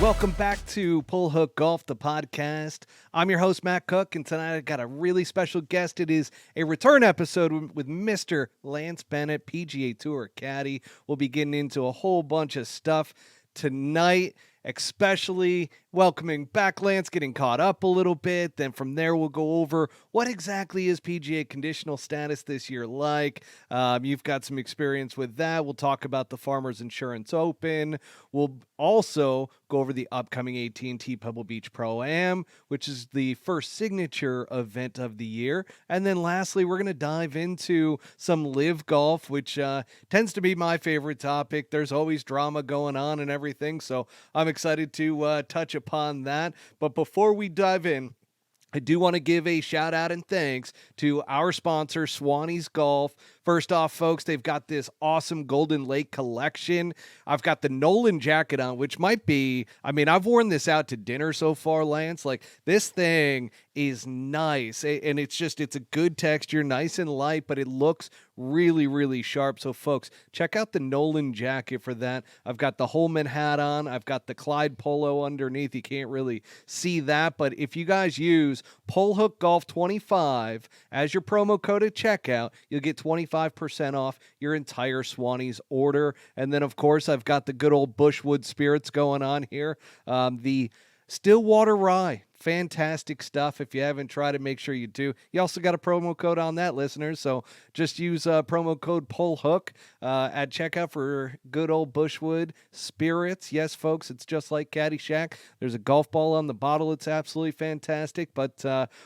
Welcome back to Pull Hook Golf, the podcast. I'm your host, Matt Cook, and tonight I've got a really special guest. It is a return episode with Mr. Lance Bennett, PGA Tour Caddie. We'll be getting into a whole bunch of stuff tonight, especially welcoming back Lance, getting caught up a little bit. Then from there, we'll go over what exactly is PGA conditional status this year like. You've got some experience with that. We'll talk about the Farmers Insurance Open. We'll also go over the upcoming AT&T Pebble Beach Pro-Am, which is the first signature event of the year. And then lastly, we're going to dive into some LIV Golf, which tends to be my favorite topic. There's always drama going on and everything, so I'm excited to touch upon that. But before we dive in, I do want to give a shout out and thanks to our sponsor, Swanee's Golf. First off, folks, they've got this awesome Golden Lake collection. I've got the Nolan jacket on, which might be, I've worn this out to dinner so far, Lance. Like, this thing is nice, and it's a good texture, nice and light, but it looks really, really sharp. So, folks, check out the Nolan jacket for that. I've got the Holman hat on. I've got the Clyde polo underneath. You can't really see that, but if you guys use Pull Hook Golf 25 as your promo code at checkout, you'll get 25% off your entire Swanee's order. And then, of course, I've got the good old Bushwood Spirits going on here. The Stillwater Rye. Fantastic stuff. If you haven't tried it, make sure you do. You also got a promo code on that, listeners. So just use promo code PULLHOOK at checkout for good old Bushwood Spirits. Yes, folks, it's just like Caddyshack. There's a golf ball on the bottle. It's absolutely fantastic. But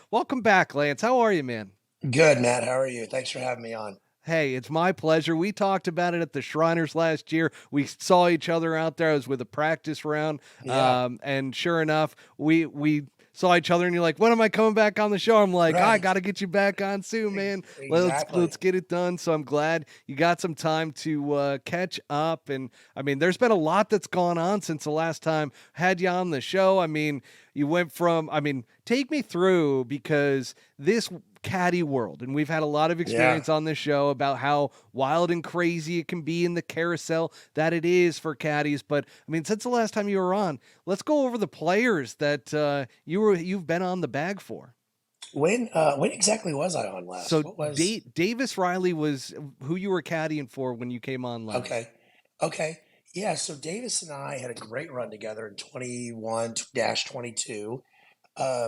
welcome back, Lance. How are you, man? Good, Matt. How are you? Thanks for having me on. Hey, it's my pleasure. We talked about it at the Shriners last year. We saw each other out there. I was with a practice round. Yeah. And sure enough, we saw each other, and you're like, when am I coming back on the show? I'm like, I got to get you back on soon, man. Exactly. Let's get it done. So I'm glad you got some time to catch up. And there's been a lot that's gone on since the last time I had you on the show. You went from, take me through, because this caddy world, and we've had a lot of experience on this show about how wild and crazy it can be in the carousel that it is for caddies. But since the last time you were on, let's go over the players that you've been on the bag for. When exactly was I on last? So What was... Davis Riley was who you were caddying for when you came on last. Okay. Yeah, so Davis and I had a great run together in 21-22,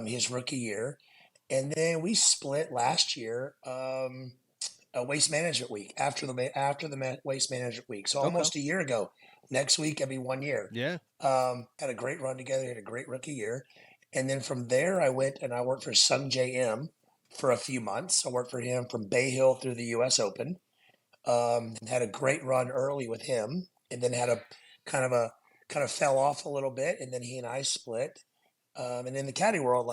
his rookie year. And then we split last year, a waste management week after the waste management week. So almost a year ago. Next week, it'll be 1 year. Yeah. Had a great run together. Had a great rookie year. And then from there, I went and I worked for Sung J M for a few months. I worked for him from Bay Hill through the U.S. Open. Had a great run early with him, and then had a kind of fell off a little bit, and then he and I split. And in the caddy world,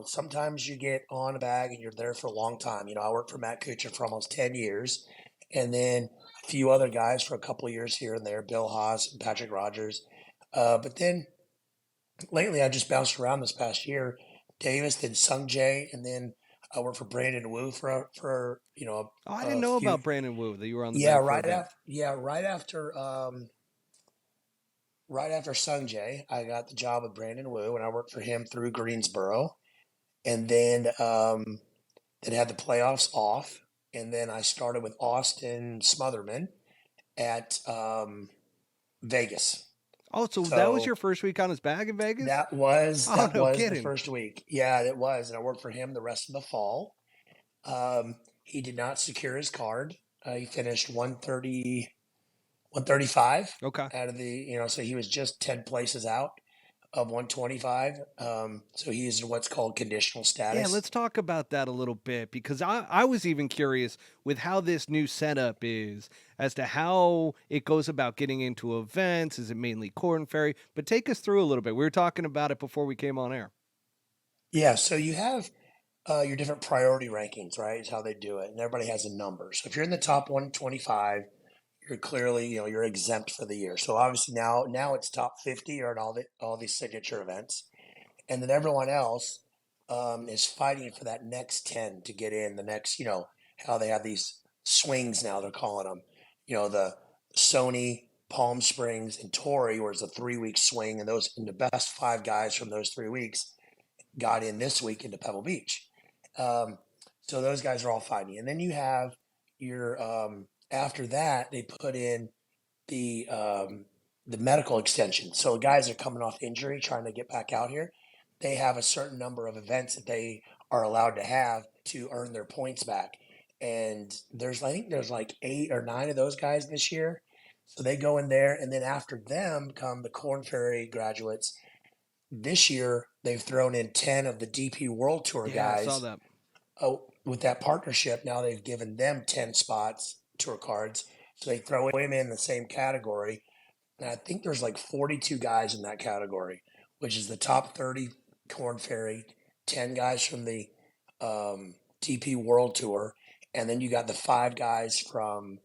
sometimes you get on a bag and you're there for a long time. I worked for Matt Kuchar for almost 10 years, and then a few other guys for a couple of years here and there, Bill Haas and Patrick Rogers. But then lately I just bounced around this past year. Davis, then Sung Jae, and then I worked for Brandon Wu for I didn't know about Brandon Wu, that you were on the right after Sung Jae, I got the job with Brandon Wu, and I worked for him through Greensboro, and then had the playoffs off, and then I started with Austin Smotherman at Vegas. Oh, so that was your first week on his bag in Vegas? That was the first week. Yeah, it was, and I worked for him the rest of the fall. He did not secure his card. He finished 135. Okay. Out of the, so he was just 10 places out of 125. So he is in what's called conditional status. Yeah, let's talk about that a little bit, because I was even curious with how this new setup is, as to how it goes about getting into events. Is it mainly Korn Ferry? But take us through a little bit. We were talking about it before we came on air. Yeah, so you have your different priority rankings, right? Is how they do it. And everybody has a number. So if you're in the top 125, you're clearly, you're exempt for the year. So obviously now it's top 50 or in all these signature events. And then everyone else is fighting for that next 10 to get in, the next, how they have these swings now, they're calling them, the Sony Palm Springs, and Torrey, where it's a 3-week swing, and the best 5 guys from those 3 weeks got in this week into Pebble Beach. Um, so those guys are all fighting, and then you have your after that they put in the the medical extension. So guys are coming off injury, trying to get back out here. They have a certain number of events that they are allowed to have to earn their points back. And I think there's like 8 or 9 of those guys this year. So they go in there, and then after them come the Corn Ferry graduates. This year they've thrown in 10 of the DP World Tour Yeah, I saw guys. that. Oh, with that partnership, now they've given them 10 spots, tour cards. So they throw him in the same category. And I think there's like 42 guys in that category, which is the top 30 Corn Ferry, 10 guys from the DP World Tour, and then you got the 5 guys from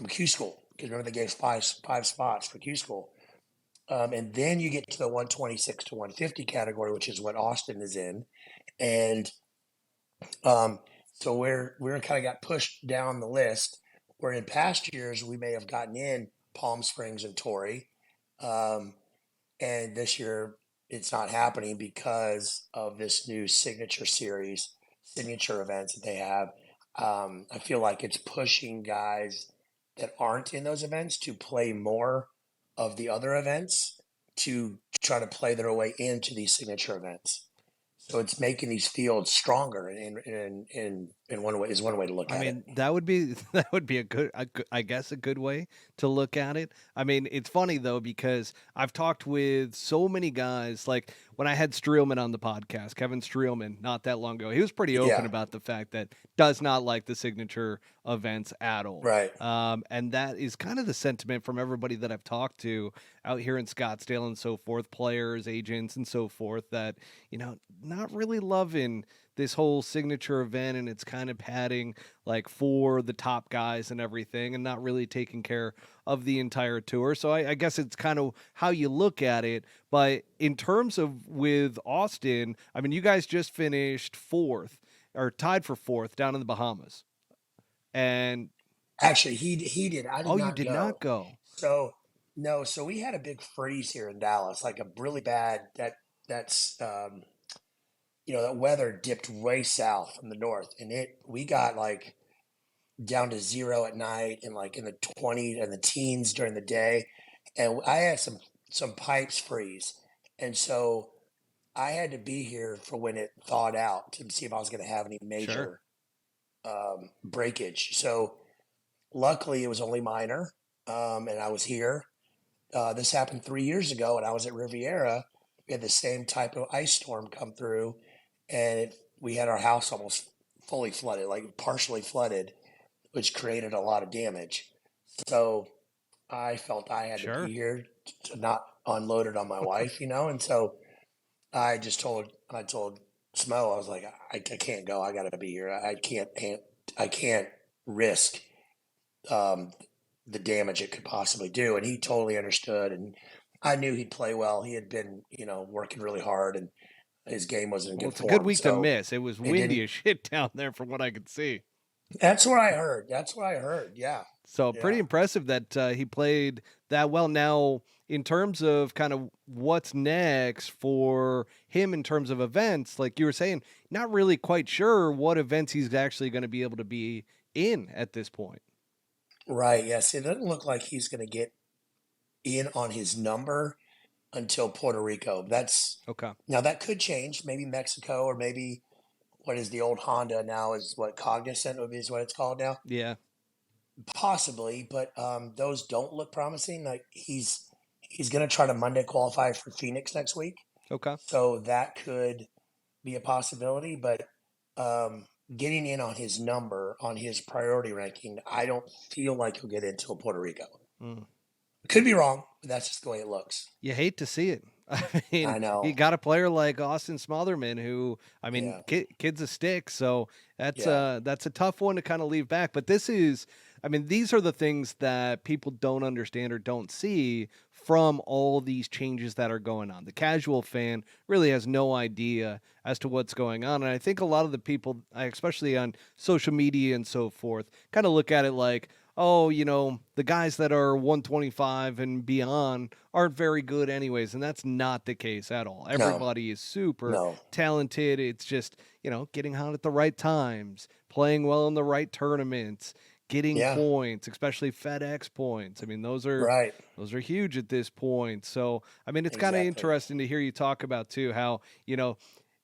Q School, because remember they gave five spots for Q School. And then you get to the 126 to 150 category, which is what Austin is in, and so we're kind of got pushed down the list. Where in past years we may have gotten in Palm Springs and Torrey, um, and this year it's not happening because of this new signature events that they have. I feel like it's pushing guys that aren't in those events to play more of the other events to try to play their way into these signature events. So it's making these fields stronger in one way is one way to look I at it. mean, that would be that would be I guess a good way to look at it. I mean, it's funny though because I've talked with so many guys. Like when I had Streelman on the podcast, Kevin Streelman, not that long ago, he was pretty open Yeah, about the fact that does not like the signature events at all. right. And that is kind of the sentiment from everybody that I've talked to out here in Scottsdale and so forth, players, agents, and so forth. That not really loving this whole signature event, and it's kind of padding like for the top guys and everything, and not really taking care of the entire tour. So I guess it's kind of how you look at it. But in terms of with Austin, I mean, you guys just finished fourth or tied for fourth down in the Bahamas. And Actually, he did. I did oh, you not did not go. go. So no. So we had a big freeze here in Dallas, like a really bad that's that weather dipped way south from the north, and we got like down to 0 at night and like in the 20 and the teens during the day, and I had some pipes freeze, and so I had to be here for when it thawed out to see if I was going to have any Sure. major breakage. So luckily, it was only minor, and I was here. This happened 3 years ago, and I was at Riviera. We had the same type of ice storm come through, and we had our house almost fully flooded, like partially flooded, which created a lot of damage. So I felt I had to be Sure. here to not unload it on my wife, and so I told Smo, I was like, I can't go. I got to be here. I can't risk um, the damage it could possibly do. And he totally understood. And I knew he'd play well. He had been, working really hard, and his game was in Well, good it's a good form. week to So miss. It was it windy didn't. as shit down there from what I could see. That's what I heard. That's what I heard. Yeah. So pretty Yeah. impressive that he played that well. Now, in terms of kind of what's next for him in terms of events, like you were saying, not really quite sure what events he's actually going to be able to be in at this point. Right. Yes. It doesn't look like he's going to get in on his number until Puerto Rico. Okay. Now that could change. Maybe Mexico, or maybe what is the old Honda now is what Cognizant is what it's called now. Yeah. Possibly, but those don't look promising. Like he's going to try to Monday qualify for Phoenix next week, Okay. so that could be a possibility. But getting in on his number on his priority ranking, I don't feel like he'll get into Puerto Rico. Mm. Could be wrong, but that's just the way it looks. You hate to see it. I mean, I you know. got a player like Austin Smotherman, who, I mean, Yeah. kid's a stick, so Yeah. that's a tough one to kind of leave back. But this is, I mean, these are the things that people don't understand or don't see from all these changes that are going on. The casual fan really has no idea as to what's going on, and I think a lot of the people, especially on social media and so forth, kind of look at it like, oh, the guys that are 125 and beyond aren't very good anyways. And that's not the case at all. No, Everybody is super no. talented. It's just, getting hot at the right times, playing well in the right tournaments, getting Yeah, points, especially FedEx points. I mean, right. those are huge at this point. So, I mean, it's kind of Exactly. interesting to hear you talk about too how,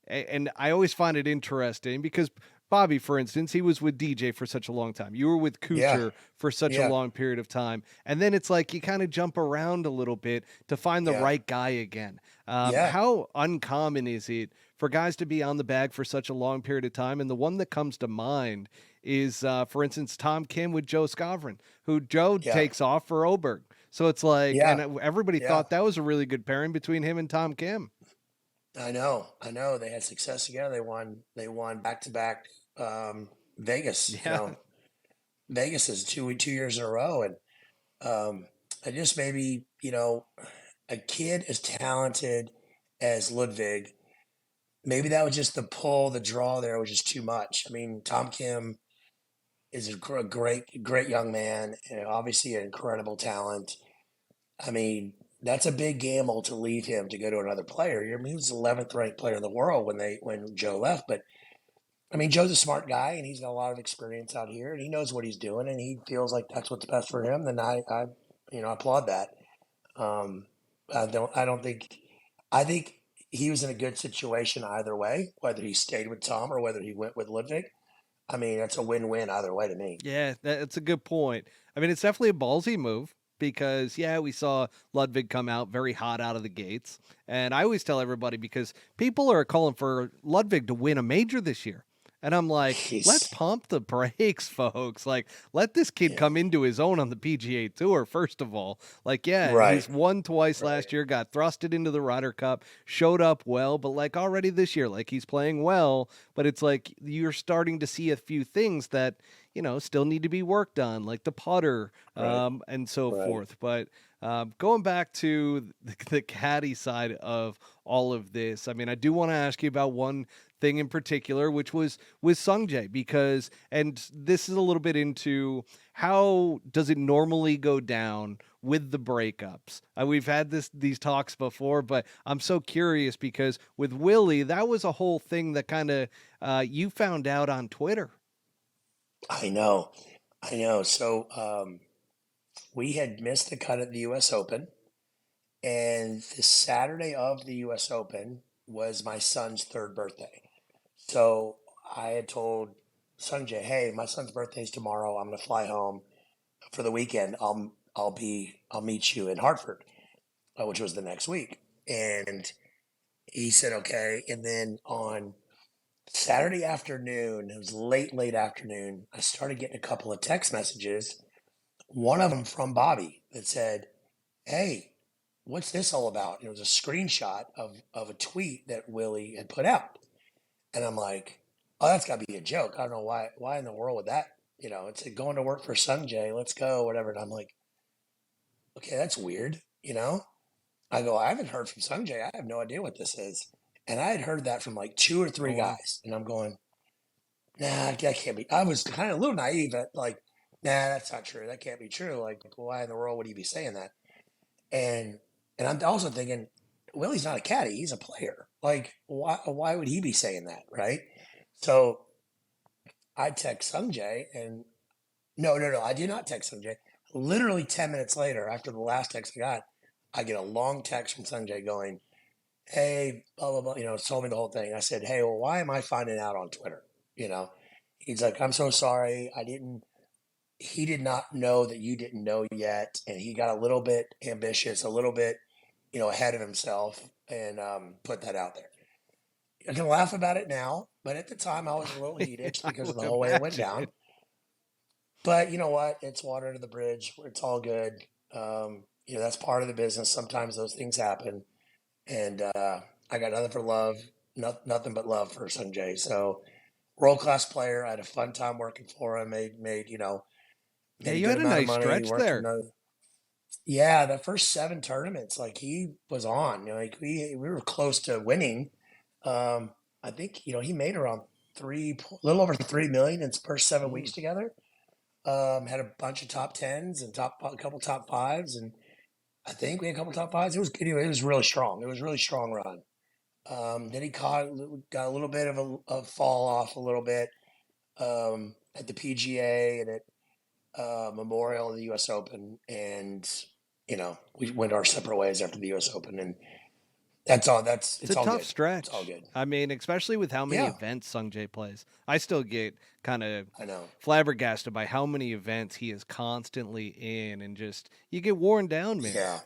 and I always find it interesting because Bobby, for instance, he was with DJ for such a long time. You were with Yeah, Kuchar for such a yeah, long period of time. And then it's like you kind of jump around a little bit to find the yeah, right guy again. yeah. How uncommon is it for guys to be on the bag for such a long period of time? And the one that comes to mind is, for instance, Tom Kim with Joe Scavron, who Joe Yeah, takes off for Oberg. So it's like, yeah, and everybody yeah. thought that was a really good pairing between him and Tom Kim. I know, I know. They had success together. They won back to back Vegas. Yeah. Vegas is 2 years in a row, and I just maybe a kid as talented as Ludwig. Maybe that was just the pull, the draw there was just too much. I mean, Tom Kim is a great young man, and obviously an incredible talent. I mean, that's a big gamble to leave him to go to another player. I mean, he was the 11th ranked player in the world when Joe left. But I mean, Joe's a smart guy, and he's got a lot of experience out here, and he knows what he's doing, and he feels like that's what's best for him. Then I applaud that. Um, I don't think. I think he was in a good situation either way, whether he stayed with Tom or whether he went with Ludwig. I mean, that's a win-win either way to me. Yeah, that's a good point. I mean, it's definitely a ballsy move because, yeah, we saw Ludwig come out very hot out of the gates. And I always tell everybody because people are calling for Ludwig to win a major this year. And I'm like, let's He's pump the brakes, folks. Like, let this kid yeah, come into his own on the PGA Tour, first of all. Like, yeah, right, he's won twice right, last year, got thrusted into the Ryder Cup, showed up well, but like already this year, like he's playing well, but it's like you're starting to see a few things that still need to be worked on, like the putter, right, and so right. forth. But going back to the caddy side of all of this, I mean, I do want to ask you about one thing in particular, which was with Sungjae, because, and this is a little bit into how does it normally go down with the breakups. We've had these talks before, but I'm so curious because with Willie, that was a whole thing that kind of you found out on Twitter. I know, I know. So we had missed the cut at the U.S. Open, and the Saturday of the U.S. Open was my son's third birthday. So I had told Sanjay, "Hey, my son's birthday is tomorrow. I'm going to fly home for the weekend. I'll meet you in Hartford, which was the next week." And he said, "Okay." And then on Saturday afternoon, it was late afternoon, I started getting a couple of text messages. One of them from Bobby that said, "Hey, what's this all about?" And it was a screenshot of a tweet that Willie had put out. And I'm like, "Oh, that's got to be a joke. I don't know why in the world would that, it's like going to work for Sunjay. Let's go, whatever." And I'm like, "Okay, that's weird. I go, "I haven't heard from Sunjay. I have no idea what this is." And I had heard that from like two or Oh three wow. guys. And I'm going, "Nah, that can't be." I was kind of a little naive at like, "Nah, that's not true. That can't be true. Like, why in the world would he be saying that?" And and I'm also thinking, Willie's not a caddy, he's a player. Like, why would he be saying that, right? So I text Sanjay and no, I did not text Sanjay. Literally 10 minutes later, after the last text I got, I get a long text from Sanjay going, "Hey, blah, blah, blah," told me the whole thing. I said, "Hey, well, why am I finding out on Twitter?" You know, he's like, "I'm so sorry. He did not know that you didn't know yet." And he got a little bit ambitious, a little bit, ahead of himself and put that out there. I can laugh about it now, but at the time I was a little Yeah, heated I because of would the whole way it went down. imagine. But you know what? It's water under the bridge. It's all good. That's part of the business. Sometimes those things happen. And I got nothing for love, nothing but love for Sanjay. So world class player. I had a fun time working for him. Yeah, Made a you good had a amount of nice money. stretch Worked there. another. Yeah, the first seven tournaments, like he was on. Like we were close to winning. Um, I think he made around a little over 3 million in his first 7 weeks Mm. together. Had a bunch of top tens and a couple top fives, and I think we had a couple top fives. It was good. It was really strong. It was a really strong run. Then he got a little bit of a fall off a little bit at the PGA and at Memorial and the U.S. Open, and we went our separate ways after the U.S. Open, and that's all. It's It's a all tough good. It's all stretch. good. I mean, especially with how many Yeah, events Sungjae plays. I still get kind of I know. flabbergasted by how many events he is constantly in, and just you get worn down, man. Yeah,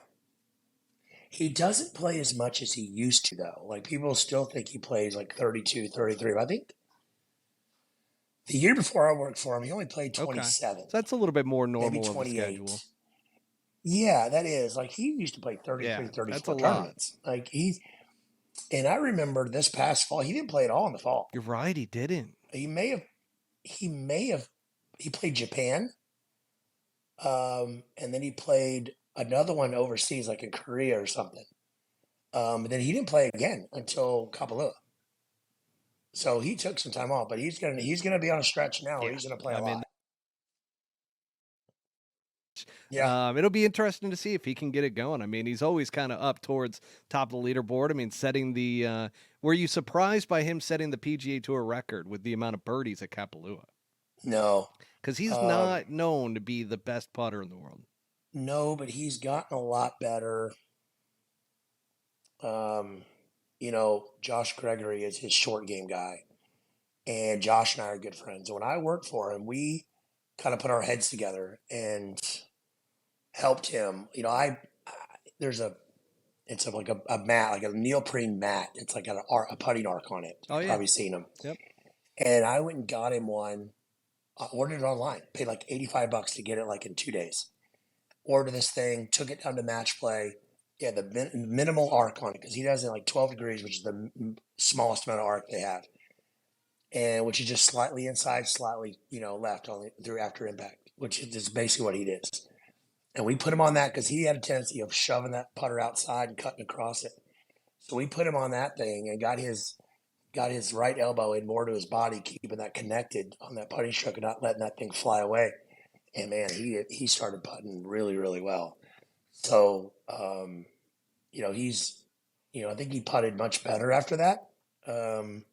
he doesn't play as much as he used to though. Like people still think he plays like 32, 33. But I think the year before I worked for him, he only played Okay. 27, So that's a little bit more maybe normal of a 28. schedule. Yeah, that is. Like he used to play Yeah, 33, that's a 34 lot. tournaments. And I remember this past fall, he didn't play at all in the fall. You're right, he didn't. He may have, he may have, he played Japan. And then he played another one overseas, like in Korea or something. But then he didn't play again until Kapalua. So he took some time off, but he's gonna be on a stretch now where Yeah. he's gonna play I a mean, lot. Yeah. it'll be interesting to see if he can get it going. I mean, he's always kind of up towards top of the leaderboard. I mean, setting the were you surprised by him setting the PGA Tour record with the amount of birdies at Kapalua? No. Because he's Um, not known to be the best putter in the world. no, but he's gotten a lot better. Um, Josh Gregory is his short game guy, and Josh and I are good friends. And when I worked for him, we kind of put our heads together and helped him. There's like a mat, like a neoprene mat. It's like a putting arc on it. Oh You've yeah. probably seen them. Yep. And I went and got him one. I ordered it online. Paid like $85 to get it like in 2 days. Ordered this thing. Took it down to match play. Yeah, the minimal arc on it because he does it like 12 degrees, which is the smallest amount of arc they have, and which is just slightly inside, slightly left on through after impact, which is basically what he is. And we put him on that because he had a tendency of shoving that putter outside and cutting across it. So we put him on that thing and got his right elbow in more to his body, keeping that connected on that putting stroke and not letting that thing fly away. And man, he started putting really, really well. So he's I think he putted much better after that. Um,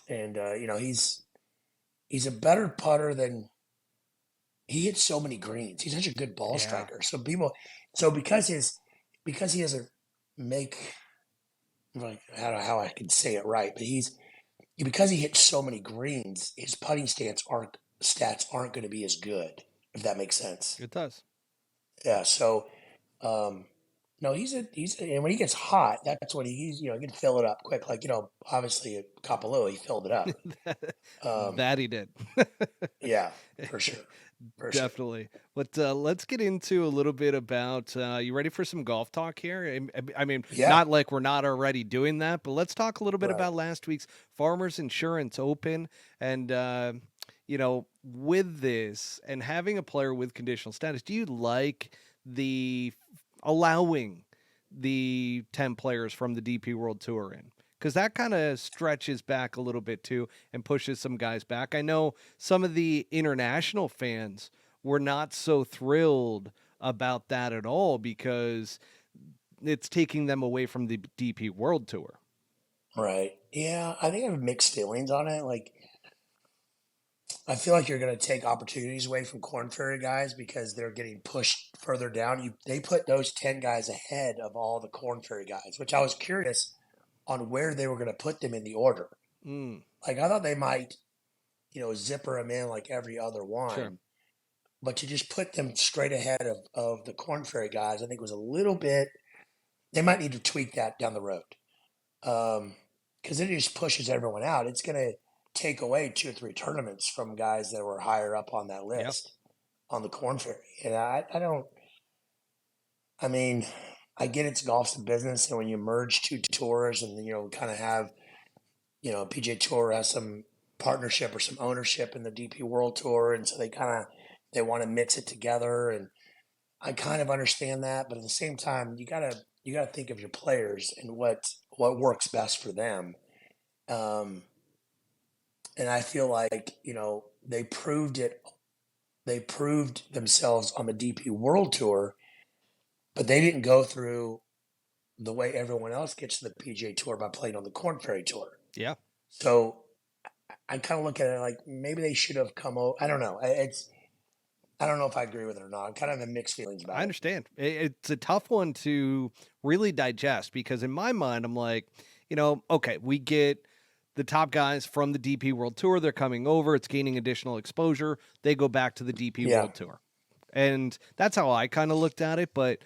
and he's a better putter than he hits so many greens. He's such a good ball Yeah. striker. So because he doesn't make like how I can say it right, but because he hits so many greens, his putting stats aren't going to be as good, if that makes sense. It does. Yeah. So no, and when he gets hot, that's when he can fill it up quick. Like obviously at Kapalua, he filled it up. Um, That he did. yeah, for sure, for sure. Definitely. But let's get into a little bit about. You ready for some golf talk here? I mean, Yeah, not like we're not already doing that, but let's talk a little bit right. about last week's Farmers Insurance Open. And, with this and having a player with conditional status, do you like the allowing the 10 players from the DP World Tour in? Because that kind of stretches back a little bit too and pushes some guys back. I know some of the international fans were not so thrilled about that at all because it's taking them away from the DP World Tour. Right. Yeah, I think I have mixed feelings on it. Like, I feel like you're going to take opportunities away from Corn Ferry guys because they're getting pushed further down. They put those 10 guys ahead of all the Corn Ferry guys, which I was curious on where they were going to put them in the order. Mm, Like, I thought they might, zipper them in like every other sure. one, but to just put them straight ahead of the Corn Ferry guys, I think was a little bit, they might need to tweak that down the road. Because it just pushes everyone out. It's going to take away 2 or 3 tournaments from guys that were higher up on that Yep. list on the Corn Ferry. And I don't. I mean, I get it's golf's a business, and when you merge 2 tours and kind of have PGA Tour has some partnership or some ownership in the DP World Tour, and so they want to mix it together, and I kind of understand that, but at the same time, you gotta think of your players and what works best for them. Um, and I feel like they proved it they proved themselves on the DP World Tour, but they didn't go through the way everyone else gets to the PGA Tour by playing on the Corn Ferry Tour. Yeah. So I kind of look at it like maybe they should have come over. I don't know. I don't know if I agree with it or not. I'm kind of in mixed feelings I about it. understand. It's a tough one to really digest because in my mind, I'm like, okay, we get the top guys from the DP World Tour. They're coming over. It's gaining additional exposure. They go back to the DP Yeah. World Tour. And that's how I kind of looked at it. But,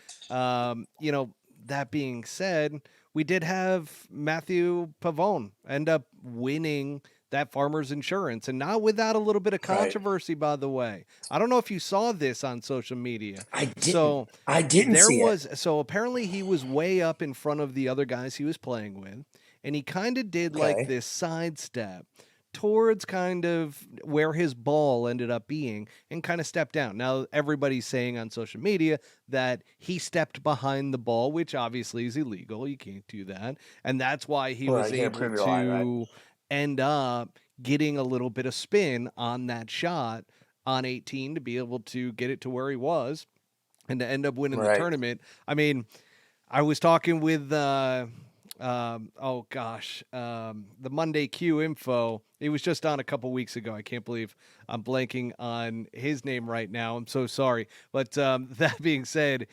that being said, we did have Matthew Pavone end up winning that Farmers Insurance, and not without a little bit of Right. controversy, by the way. I don't know if you saw this on social media. I didn't. So I didn't there see it. was, so apparently he was way up in front of the other guys he was playing with, and he kind of did like Okay. this sidestep towards kind of where his ball ended up being and kind of stepped down. Now, everybody's saying on social media that he stepped behind the ball, which obviously is illegal. You can't do that. And that's why he Right. was You can't able prove your lie, right? to end up getting a little bit of spin on that shot on 18 to be able to get it to where he was and to end up winning the Right. tournament. I mean, I was talking with the Monday Q info. He was just on a couple weeks ago. I can't believe I'm blanking on his name right now. I'm so sorry. But that being said,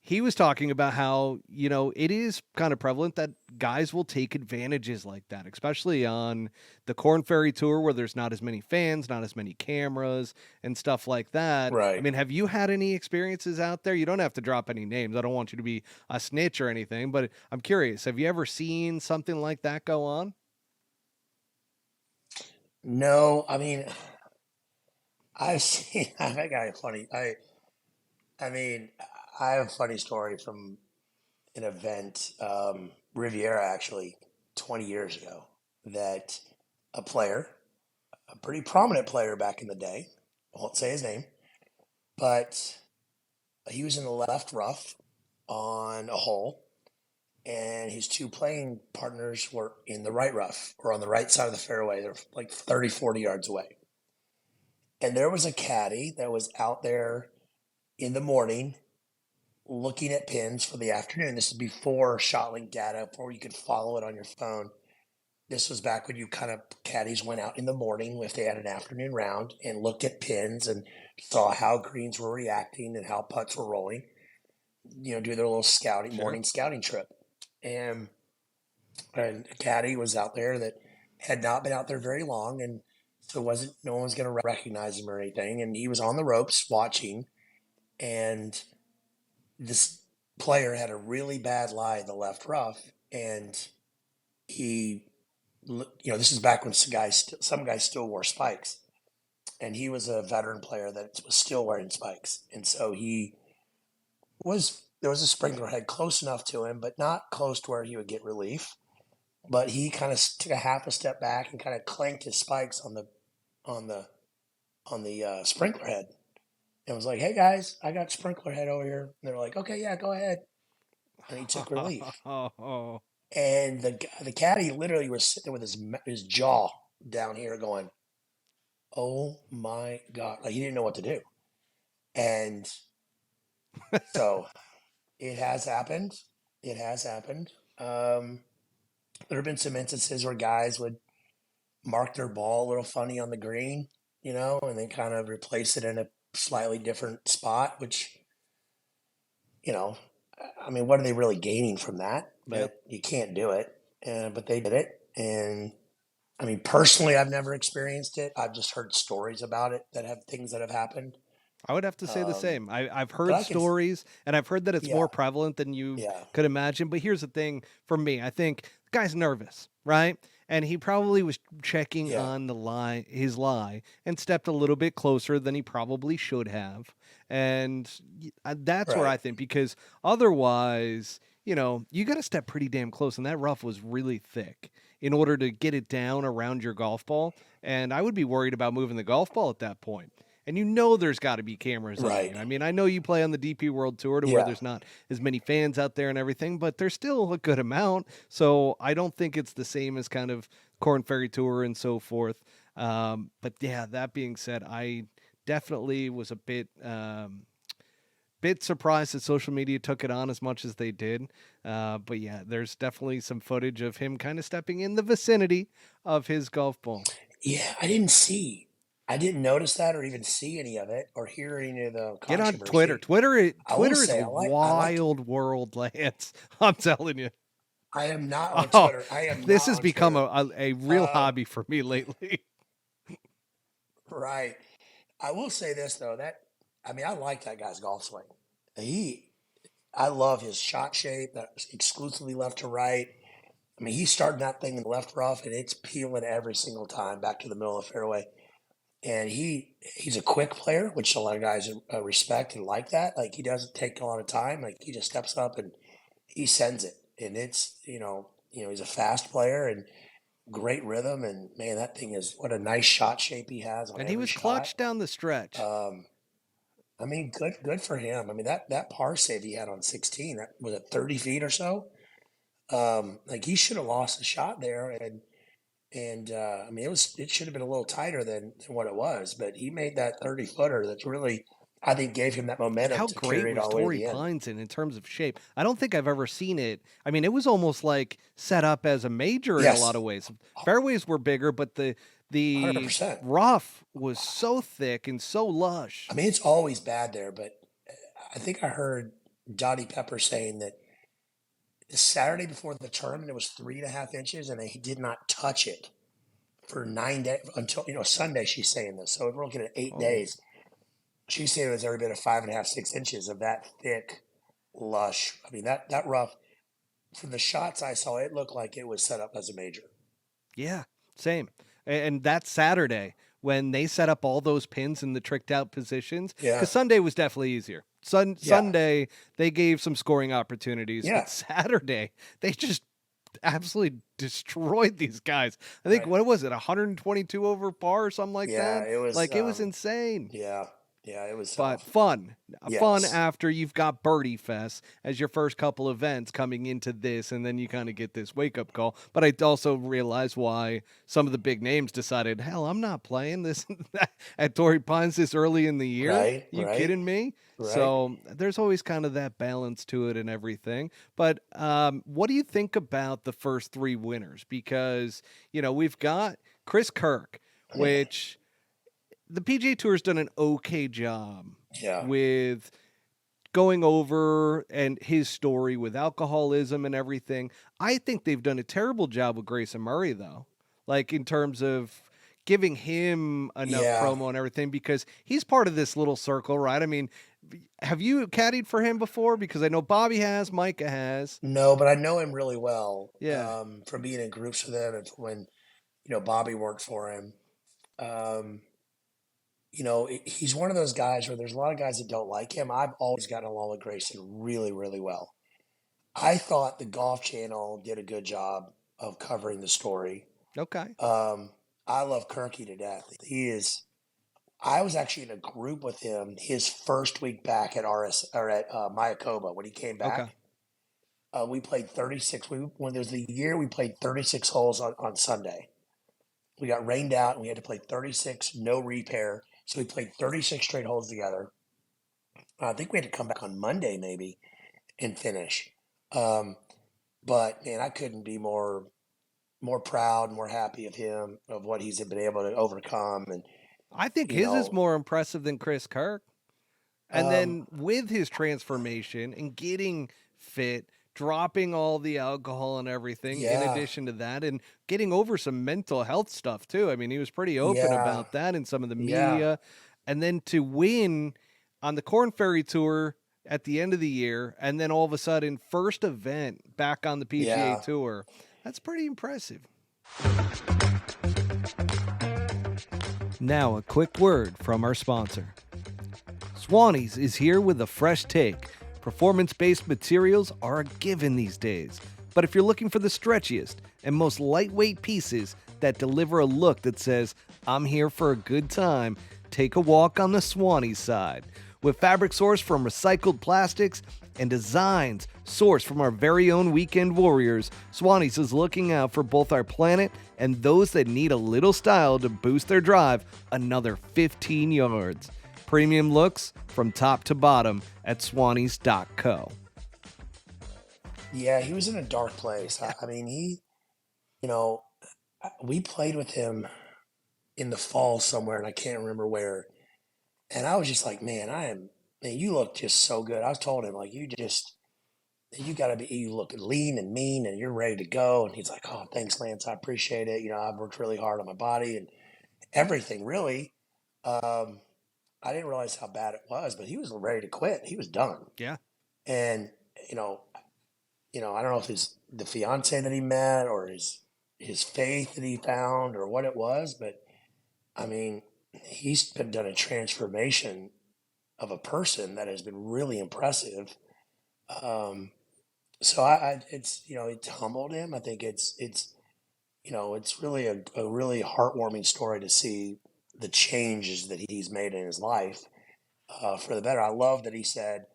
he was talking about how, it is kind of prevalent that guys will take advantages like that, especially on the Corn Ferry Tour where there's not as many fans, not as many cameras and stuff like that. I Right. mean, have you had any experiences out there? You don't have to drop any names. I don't want you to be a snitch or anything, but I'm curious. Have you ever seen something like that go on? No, I mean, I've seen. I got a funny. I mean, I have a funny story from an event, Riviera actually, 20 years ago, that a player, a pretty prominent player back in the day, I won't say his name, but he was in the left rough on a hole, and his two playing partners were in the right rough or on the right side of the fairway. They're like 30, 40 yards away. And there was a caddy that was out there in the morning looking at pins for the afternoon. This is before ShotLink data, before you could follow it on your phone. This was back when you kind of caddies went out in the morning if they had an afternoon round and looked at pins and saw how greens were reacting and how putts were rolling. Do their little scouting Sure. morning scouting trip. And a caddy was out there that had not been out there very long, and so no one was going to recognize him or anything. And he was on the ropes watching, and this player had a really bad lie in the left rough, and he, this is back when some guys still wore spikes, and he was a veteran player that was still wearing spikes, and so there was a sprinkler head close enough to him, but not close to where he would get relief. But he kind of took a half a step back and kind of clanked his spikes on the sprinkler head, and was like, "Hey guys, I got sprinkler head over here." And they're like, "Okay, yeah, go ahead." And he took relief. Oh, And the caddy literally was sitting there with his jaw down here, going, "Oh my god!" Like he didn't know what to do. And so it has happened. It has happened. There have been some instances where guys would mark their ball a little funny on the green, and then kind of replace it in a slightly different spot, which, I mean, what are they really gaining from that? yeah. But you can't do it. But they did it. And I mean, personally, I've never experienced it. I've just heard stories about it that have things that have happened. I would have to say the Um, same. I've but heard I can, stories, and I've heard that it's yeah, more prevalent than you yeah, could imagine. But here's the thing for me: I think the guy's nervous, right? And he probably was checking yeah, on his lie, and stepped a little bit closer than he probably should have. And that's where right, I think because otherwise, you got to step pretty damn close, and that rough was really thick in order to get it down around your golf ball. And I would be worried about moving the golf ball at that point. And there's got to be cameras on right, you. I mean, I know you play on the DP World Tour to where yeah, there's not as many fans out there and everything, but there's still a good amount. So I don't think it's the same as kind of Corn Ferry Tour and so forth. But yeah, that being said, I definitely was a bit surprised that social media took it on as much as they did. But yeah, there's definitely some footage of him kind of stepping in the vicinity of his golf ball. Yeah, I didn't notice that or even see any of it or hear any of the Get on Twitter. controversy. I will Twitter is say a I like wild world, Lance. I'm telling you. I am not on Oh, Twitter. I am this not has on become Twitter. a real Um, hobby for me lately. right. I will say this though, I like that guy's golf swing. He I love his shot shape, that's exclusively left to right. I mean, he's starting that thing in the left rough and it's peeling every single time back to the middle of the fairway. And he's a quick player, which a lot of guys respect and like that. Like he doesn't take a lot of time. Like he just steps up and he sends it. And it's he's a fast player and great rhythm. And man, that thing is what a nice shot shape he has on And he every was shot. clutch down the stretch. I mean, good for him. I mean that par save he had on 16, that was at 30 feet or so. Like he should have lost the shot there, and I mean it should have been a little tighter than what it was, but he made that 30-footer that's really, I think, gave him that And momentum how to great carry it was all the way to Torrey the end. Pines in terms of shape? I don't think I've ever seen it. I mean, it was almost like set up as a major in a lot Yes, of ways. Fairways were bigger, but the 100%. rough was so thick and so lush. I mean, it's always bad there, but I think I heard Dottie Pepper saying that the Saturday before the tournament it was 3.5 inches, and they did not touch it for 9 days until Sunday. She's saying this, so we're looking at eight Oh, days. She's saying there's every bit of 5.5, 6 inches of that thick, lush. I mean, that rough. From the shots I saw, it looked like it was set up as a major. yeah, same. And that Saturday when they set up all those pins in the tricked out positions, Yeah, because Sunday was definitely easier. yeah, Sunday they gave some scoring opportunities, but yeah. Saturday they just absolutely destroyed these guys. I think, Right. what was it, 122 over par or something like Yeah, that? it was. Like, it was insane. Yeah, yeah, it was But tough. fun Yes. after you've got Birdie Fest as your first couple events coming into this, and then you kind of get this wake up call. But I also realize why some of the big names decided, hell, I'm not playing this at Torrey Pines this early in the year. Right. You Right. kidding me? Right. So there's always kind of that balance to it and everything. But what do you think about the first three winners? Because, we've got Chris Kirk, which the PGA Tour's done an okay job Yeah. with going over and his story with alcoholism and everything. I think they've done a terrible job with Grayson Murray, though, like in terms of giving him enough Yeah. promo and everything, because he's part of this little circle, right? I mean, have you caddied for him before? Because I know Bobby has, Micah has. No, but I know him really well Yeah. from being in groups with him and when Bobby worked for him. Um, he's one of those guys where there's a lot of guys that don't like him. I've always gotten along with Grayson really, really well. I thought the Golf Channel did a good job of covering the story. Okay. I love Kirky to death. I was actually in a group with him his first week back at Mayakoba when he came Okay. back. We played 36. When there's the year we played 36 holes on Sunday. We got rained out and we had to play 36, no repair. So we played 36 straight holes together. I think we had to come back on Monday maybe and finish. But man, I couldn't be more proud, more happy of him, of what he's been able to overcome. And, I think you his is know, more impressive than Chris Kirk. And um, then with his transformation and getting fit, dropping all the alcohol and everything, in yeah, addition to that, and getting over some mental health stuff too. I mean, he was pretty open yeah, about that in some of the yeah, media. And then to win on the Corn Ferry Tour at the end of the year, and then all of a sudden, first event back on the PGA yeah. Tour, that's pretty impressive. Now, a quick word from our sponsor. Swannies is here with a fresh take. Performance-based materials are a given these days. But if you're looking for the stretchiest and most lightweight pieces that deliver a look that says, I'm here for a good time, take a walk on the Swannies side. With fabric sourced from recycled plastics and designs sourced from our very own weekend warriors, Swannies is looking out for both our planet and those that need a little style to boost their drive another 15 yards. Premium looks from top to bottom at swannies.co. Yeah, he was in a dark place. I mean, you know, we played with him in the fall somewhere, and I can't remember where. And I was just like, man, you look just so good. I was told him, like, you got to be, you look lean and mean and you're ready to go. And he's like, oh, thanks, Lance. I appreciate it. I've worked really hard on my body and everything, really. I didn't realize how bad it was, but he was ready to quit. He was done. Yeah. And, you know, I don't know if it's the fiance that he met or his faith that he found or what it was, but I mean, he's done a transformation of a person that has been really impressive. So it's it's humbled him. I think it's really a really heartwarming story to see the changes that he's made in his life for the better. I love that he said,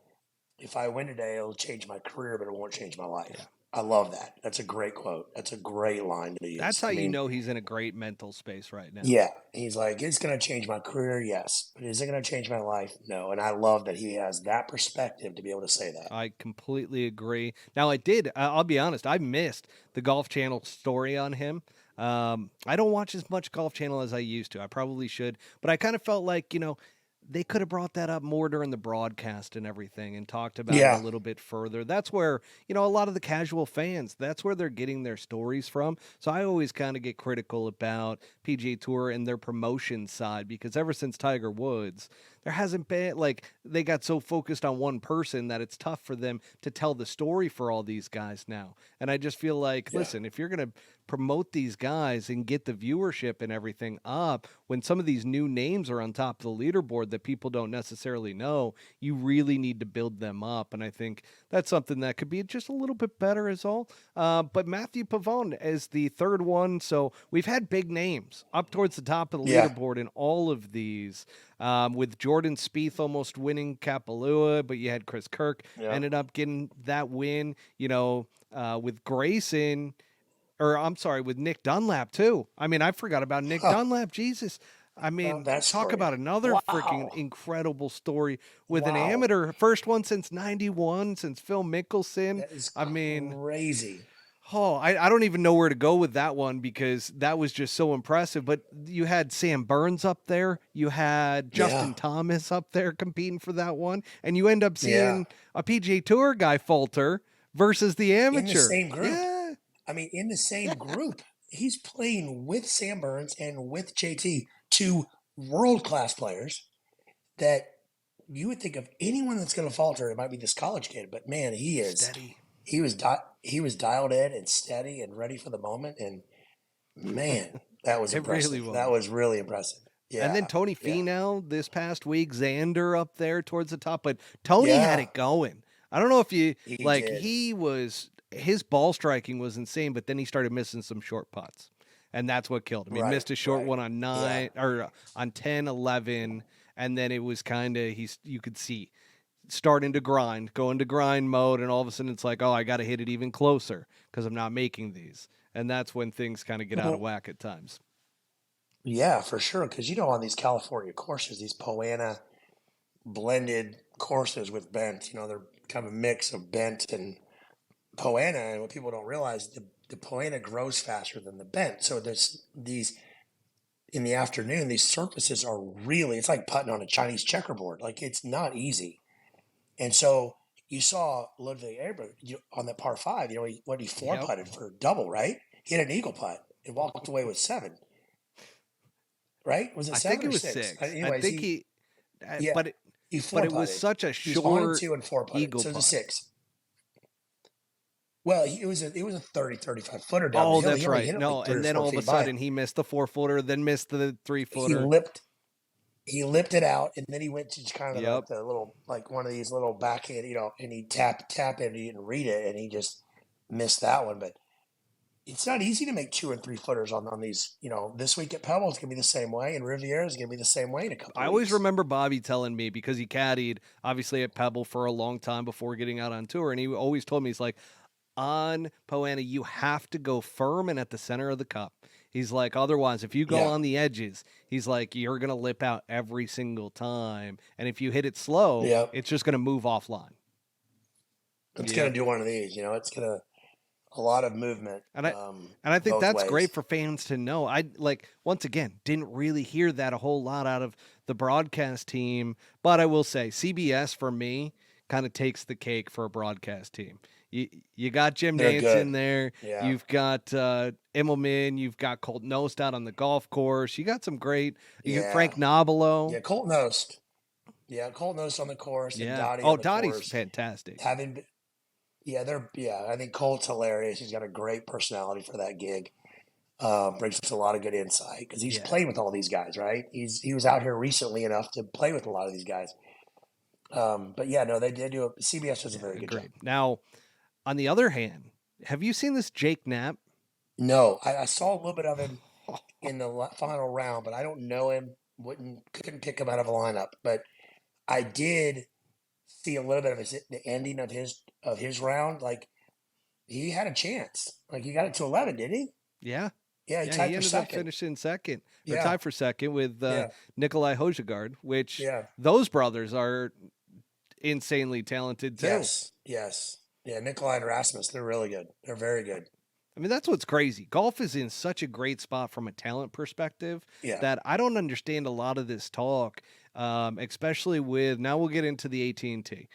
if I win today, it'll change my career, but it won't change my life. Yeah. I love that. That's a great quote. That's a great line to use. That's how you know he's in a great mental space right now. Yeah. He's like, it's going to change my career. Yes. But is it going to change my life? No. And I love that he has that perspective to be able to say that. I completely agree. Now, I'll be honest, I missed the Golf Channel story on him. I don't watch as much Golf Channel as I used to. I probably should, but I kind of felt like, they could have brought that up more during the broadcast and everything and talked about it a little bit further. That's where, a lot of the casual fans, that's where they're getting their stories from. So I always kind of get critical about PGA Tour and their promotion side, because ever since Tiger Woods, there hasn't been, they got so focused on one person that it's tough for them to tell the story for all these guys now. And I just feel like, listen, if you're going to promote these guys and get the viewership and everything up, when some of these new names are on top of the leaderboard that people don't necessarily know, you really need to build them up. And I think that's something that could be just a little bit better is all. But Matthew Pavone is the third one. So we've had big names up towards the top of the leaderboard in all of these, with Jordan Spieth almost winning Kapalua, but you had Chris Kirk ended up getting that win, with Grayson, with Nick Dunlap too. I mean, I forgot about Nick Dunlap. Jesus. I mean, talk about another freaking incredible story with an amateur, first one since 91, since Phil Mickelson. That is crazy. Oh, I don't even know where to go with that one, because that was just so impressive. But you had Sam Burns up there. You had Justin Thomas up there competing for that one. And you end up seeing a PGA Tour guy falter versus the amateur. In the same group. Yeah. I mean, in the same group. He's playing with Sam Burns and with JT, two world-class players that you would think of anyone that's going to falter, it might be this college kid. But, man, he is steady. He was dialed in and steady and ready for the moment. And, man, that was impressive. Really was. That was really impressive. Yeah. And then Tony Finau this past week, Xander up there towards the top. But Tony had it going. I don't know if his ball striking was insane, but then he started missing some short putts. And that's what killed him. He missed a short one on 9 or on 10, 11. And then it was kind of, you could see starting to go into grind mode. And all of a sudden it's like, oh, I got to hit it even closer because I'm not making these. And that's when things kind of get out of whack at times. Yeah, for sure. Because, on these California courses, these Poana blended courses with bent, they're kind of a mix of bent and Poana. And what people don't realize, the Poana grows faster than the bent. So there's these, in the afternoon, these surfaces are really, it's like putting on a Chinese checkerboard. Like, it's not easy. And so you saw Ludwig Eber on that par 5, he four putted for a double, right? He had an eagle putt and walked away with 7. Right? Was it 7 I think it was 6. Anyways, I think but it was such a short 1-2 and 4 putted. eagle so it was putt. a 6. Well, it was a 30-35 footer down Oh, the hill. that's right. No, and then all of a sudden he missed the 4-footer, then missed the 3-footer. He lipped it out, and then he went to kind of like the little, like one of these little backhand, and he tap it, and he didn't read it, and he just missed that one. But it's not easy to make 2 and 3 footers on these. This week at Pebble is gonna be the same way, and Riviera is gonna be the same way in a couple I of always weeks. remember Bobby telling me, because he caddied obviously at Pebble for a long time before getting out on tour, and he always told me, he's like, on Poana, you have to go firm and at the center of the cup. He's like, otherwise, if you go Yeah, on the edges, he's like, you're going to lip out every single time. And if you hit it slow, yeah, it's just going to move offline. it's Yep. gonna do one of these. It's gonna a lot of movement, And I and I think both that's great ways. for fans to know. I like, once again, didn't really hear that a whole lot out of the broadcast team, but I will say CBS for me kind of takes the cake for a broadcast team. You got Jim They're Nance in good. there, Yeah, you've got Immelman, you've got Colt Knost out on the golf course, you got some great, you got yeah, Frank Nobilo. yeah. Colt Knost. Yeah, Colt Knost on the course and Yeah. Dottie Oh, on the Dottie's course. fantastic. Having, yeah, I think Colt's hilarious. He's got a great personality for that gig. Brings us a lot of good insight because he's Yeah. played with all these guys, right? He was out here recently enough to play with a lot of these guys. But yeah, no, they did do it. CBS does a Yeah, very good job. agreed. Now, on the other hand, have you seen this Jake Knapp? No, I saw a little bit of him in the final round, but I don't know him. Couldn't pick him out of a lineup, but I did see a little bit of the ending of his round. Like he had a chance. Like he got it to 11, did he? Yeah. Yeah, he Yeah, tied he for ended up second. finishing second, or Yeah, tied for second with yeah, Nikolai Hojgaard, which yeah. those brothers are insanely talented too. Yes, yes. Yeah, Nikolai and Rasmus, they're really good. They're very good. I mean, that's what's crazy. Golf is in such a great spot from a talent perspective Yeah. that I don't understand a lot of this talk, especially with, now we'll get into the AT&T,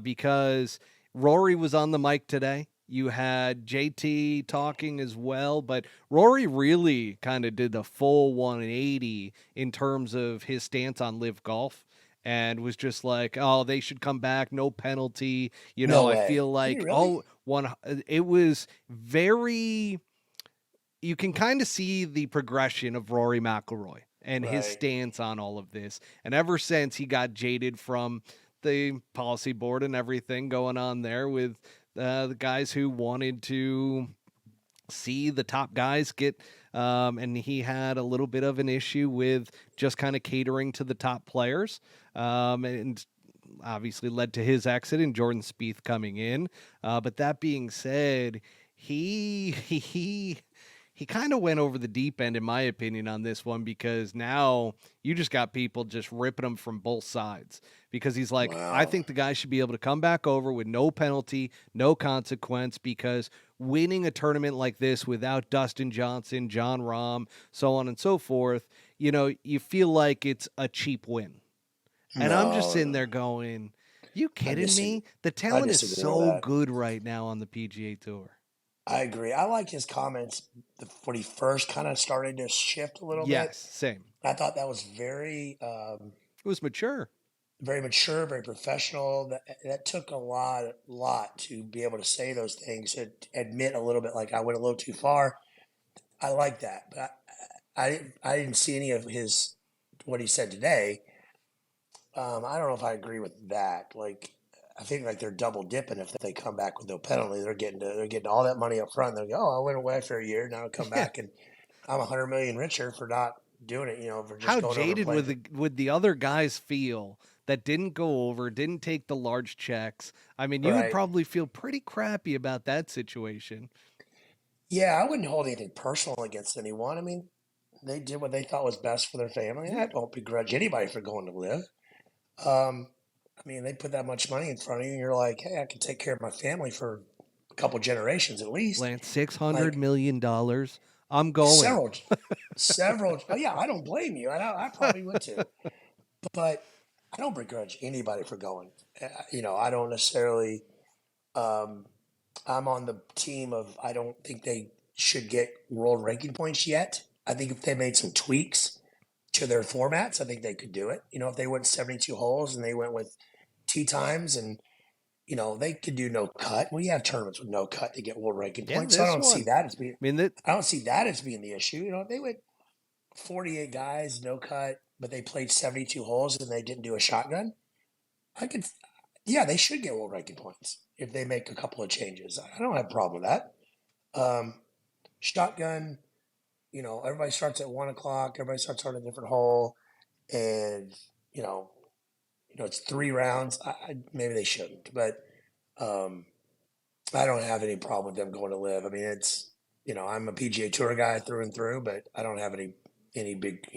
because Rory was on the mic today. You had JT talking as well, but Rory really kind of did the full 180 in terms of his stance on LIV Golf, and was just like, oh, they should come back, no penalty. No I way. feel Did he like, really? it was very, you can kind of see the progression of Rory McIlroy and his Right. stance on all of this. And ever since he got jaded from the policy board and everything going on there with the guys who wanted to see the top guys get, and he had a little bit of an issue with just kind of catering to the top players, and obviously led to his exit and Jordan Spieth coming in. But that being said, he he kind of went over the deep end, in my opinion, on this one, because now you just got people just ripping him from both sides, because he's like, I Wow. think the guy should be able to come back over with no penalty, no consequence, because winning a tournament like this without Dustin Johnson, John Rahm, so on and so forth, you feel like it's a cheap win. And I'm just No, sitting no. there going, you I kidding disagree. me? The I talent is disagree with so that. good right now on the PGA Tour. I agree. I like his comments when he first kind of started to shift a little bit. Yes, same. I thought that was very, It was mature. very mature, very professional. That took a lot to be able to say those things, to admit a little bit like I went a little too far. I like that, but I didn't see any of his what he said today. I don't know if I agree with that. Like, I think like they're double dipping if they come back with no penalty. They're getting all that money up front. They'll go, oh, I went away for a year. Now I come Yeah. back and I'm 100 million richer for not doing it. For just How going over and jaded playing. would the other guys feel that didn't go over, didn't take the large checks? I mean, you would Right. probably feel pretty crappy about that situation. Yeah, I wouldn't hold anything personal against anyone. I mean, they did what they thought was best for their family. I Yeah. don't begrudge anybody for going to live. Um, I mean, they put that much money in front of you, and you're like, hey, I can take care of my family for a couple generations at least. Lance, $600 million. Like I'm going. several, several. Oh yeah, I don't blame you. I probably would too, but I don't begrudge anybody for going. I don't necessarily. Um, I'm on the team of I don't think they should get world ranking points yet. I think if they made some tweaks to their formats, I think they could do it. If they went 72 holes and they went with tee times and they could do no cut. We have tournaments with no cut to get world ranking Yeah, points. So I this don't see one. that as being I mean, that I don't see that as being the issue. If they went 48 guys, no cut, but they played 72 holes and they didn't do a shotgun, I could, yeah, they should get world ranking points if they make a couple of changes. I don't have a problem with that. Um, shotgun, everybody starts at 1 o'clock. Everybody starts on a different hole, and you know, it's 3 rounds. Maybe they shouldn't, but um, I don't have any problem with them going to live. I mean, it's I'm a PGA Tour guy through and through, but I don't have any big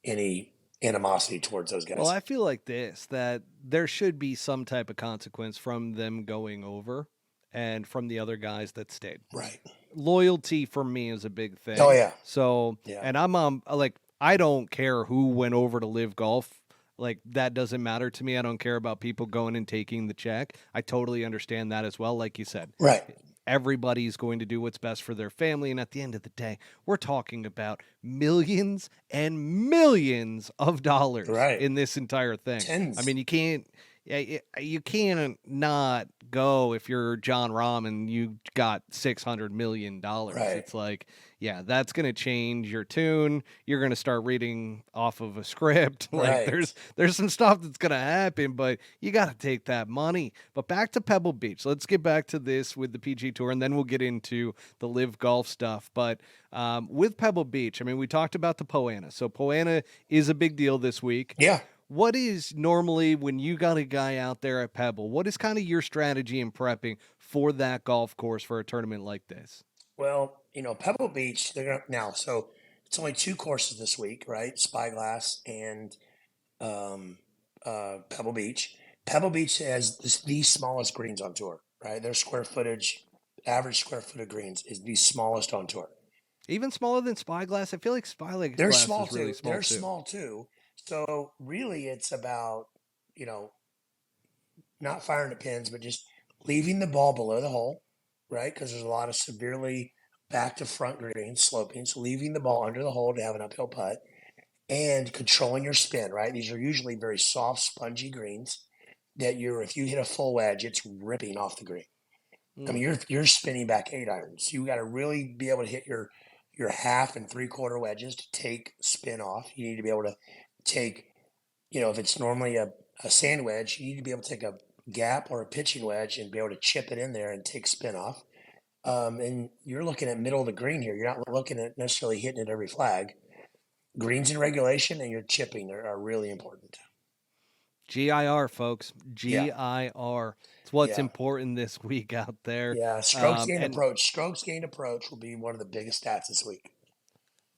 any animosity towards those Well, guys. I feel like that there should be some type of consequence from them going over and from the other guys that stayed. Right. Loyalty for me is a big Oh thing. yeah. So, Yeah. and I'm like I don't care who went over to LIV Golf. Like that doesn't matter to me. I don't care about people going and taking the check. I totally understand that as well. Like you said, Right. everybody's going to do what's best for their family. And at the end of the day, we're talking about millions and millions of dollars Right. in this entire thing. Tens. I mean, you can't not go if you're John Rahm and you got $600 million. Right. It's like, yeah, that's going to change your tune. You're going to start reading off of a script. Like Right. there's some stuff that's going to happen, but you got to take that money. But back to Pebble Beach. Let's get back to this with the PGA Tour, and then we'll get into the LIV Golf stuff. But with Pebble Beach, I mean, we talked about the Poana. So Poana is a big deal this week. Yeah. What is normally when you got a guy out there at Pebble, what is kind of your strategy in prepping for that golf course for a tournament like this? Well, Pebble Beach, they're gonna now. So it's only 2 courses this week, right? Spyglass and um, Pebble Beach. Pebble Beach has the smallest greens on tour, right? Their square footage, average square foot of greens is the smallest on tour. Even smaller than Spyglass? I feel like They're Spyglass small is really too. small They're too. small too. So really, it's about you know not firing at pins, but just leaving the ball below the hole, right? Because there's a lot of severely back to front greens sloping. So leaving the ball under the hole to have an uphill putt and controlling your spin, right? These are usually very soft, spongy greens that if you hit a full wedge, it's ripping off the green. I mean, you're spinning back 8 irons. You got to really be able to hit your half and 3/4 wedges to take spin off. You need to be able to take, if it's normally a sand wedge, you need to be able to take a gap or a pitching wedge and be able to chip it in there and take spin off. And you're looking at middle of the green here. You're not looking at necessarily hitting it every flag. Greens in regulation and your chipping are really important. GIR, folks. Yeah. GIR. It's what's Yeah. important this week out there. Yeah. Strokes gained And approach. Strokes gained approach will be one of the biggest stats this week.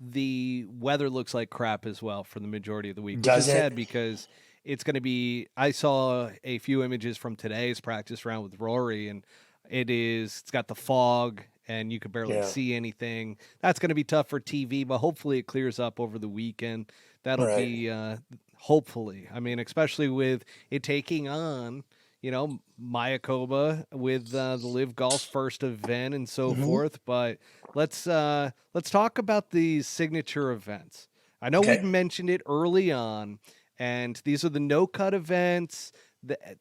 the weather looks like crap as well for the majority of the week, which Does is it? sad because it's going to be. I saw a few images from today's practice round with Rory, and it's got the fog, and you could barely Yeah. see anything. That's going to be tough for TV, but hopefully it clears up over the weekend. That'll Right. be hopefully. I mean, especially with it taking on. Mayakoba with the LIV Golf's first event and so Mhm. forth. But let's talk about these signature events. I know Okay. we'd mentioned it early on, and these are the no cut events.